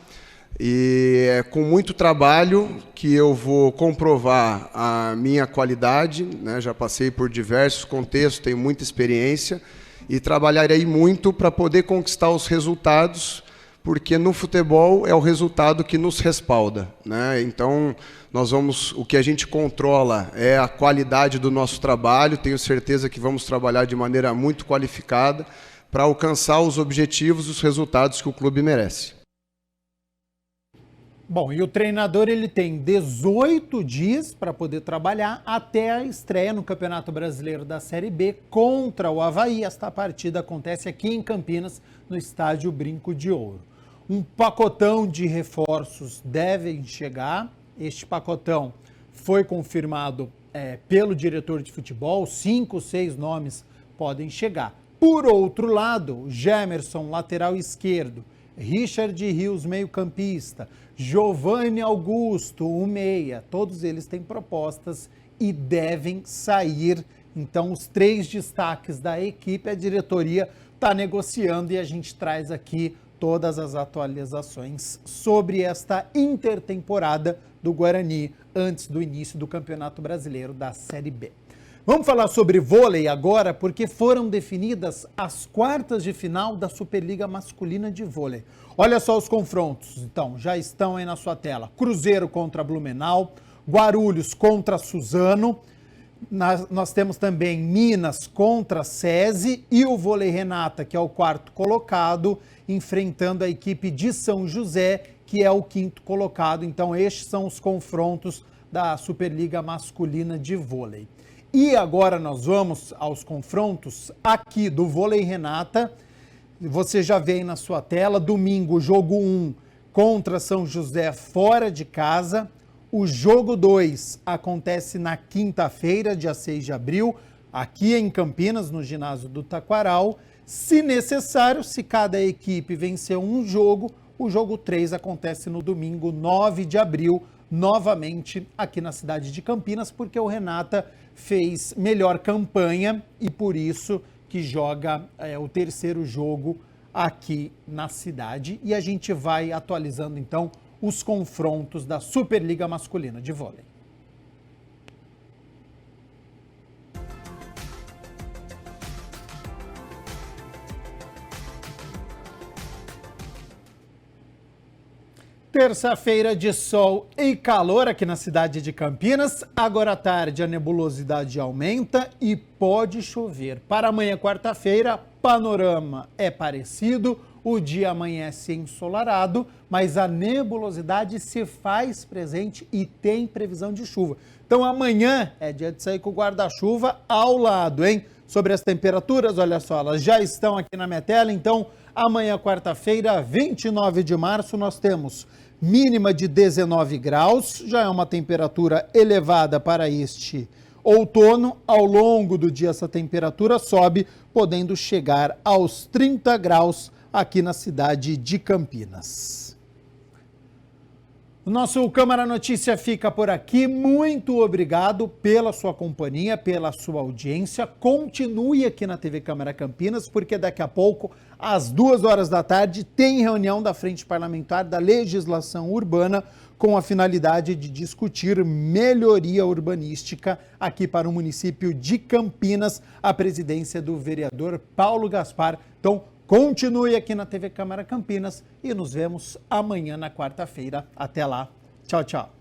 e é com muito trabalho que eu vou comprovar a minha qualidade, né? Já passei por diversos contextos, tenho muita experiência, e trabalharei muito para poder conquistar os resultados, porque no futebol é o resultado que nos respalda, né? Então, o que a gente controla é a qualidade do nosso trabalho. Tenho certeza que vamos trabalhar de maneira muito qualificada para alcançar os objetivos e os resultados que o clube merece. Bom, e o treinador ele tem 18 dias para poder trabalhar até a estreia no Campeonato Brasileiro da Série B contra o Avaí. Esta partida acontece aqui em Campinas, no estádio Brinco de Ouro. Um pacotão de reforços devem chegar. Este pacotão foi confirmado pelo diretor de futebol, 5, 6 nomes podem chegar. Por outro lado, Gemerson, lateral esquerdo, Richard Rios, meio-campista, Giovanni Augusto, o meia, todos eles têm propostas e devem sair. Então, os 3 destaques da equipe, a diretoria está negociando e a gente traz aqui todas as atualizações sobre esta intertemporada do Guarani antes do início do Campeonato Brasileiro da Série B. Vamos falar sobre vôlei agora, porque foram definidas as quartas de final da Superliga Masculina de Vôlei. Olha só os confrontos, então, já estão aí na sua tela. Cruzeiro contra Blumenau, Guarulhos contra Suzano, nós temos também Minas contra SESI e o Vôlei Renata, que é o 4º colocado, enfrentando a equipe de São José, que é o 5º colocado. Então, estes são os confrontos da Superliga Masculina de Vôlei. E agora nós vamos aos confrontos aqui do Vôlei Renata. Você já vê aí na sua tela, domingo, jogo 1 contra São José fora de casa. O jogo 2 acontece na quinta-feira, dia 6 de abril, aqui em Campinas, no ginásio do Taquaral. Se necessário, se cada equipe vencer um jogo, o jogo 3 acontece no domingo, 9 de abril, novamente aqui na cidade de Campinas, porque o Renata fez melhor campanha e por isso que joga o 3º jogo aqui na cidade. E a gente vai atualizando então os confrontos da Superliga Masculina de Vôlei. Terça-feira de sol e calor aqui na cidade de Campinas. Agora à tarde a nebulosidade aumenta e pode chover. Para amanhã, quarta-feira, panorama é parecido. O dia amanhece ensolarado, mas a nebulosidade se faz presente e tem previsão de chuva. Então amanhã é dia de sair com o guarda-chuva ao lado, hein? Sobre as temperaturas, olha só, elas já estão aqui na minha tela. Então amanhã, quarta-feira, 29 de março, nós temos mínima de 19 graus, já é uma temperatura elevada para este outono. Ao longo do dia essa temperatura sobe, podendo chegar aos 30 graus aqui na cidade de Campinas. O nosso Câmara Notícia fica por aqui. Muito obrigado pela sua companhia, pela sua audiência. Continue aqui na TV Câmara Campinas, porque daqui a pouco, às 2 horas da tarde, tem reunião da Frente Parlamentar da Legislação Urbana com a finalidade de discutir melhoria urbanística aqui para o município de Campinas, a presidência do vereador Paulo Gaspar. Então, continue aqui na TV Câmara Campinas e nos vemos amanhã na quarta-feira. Até lá. Tchau, tchau.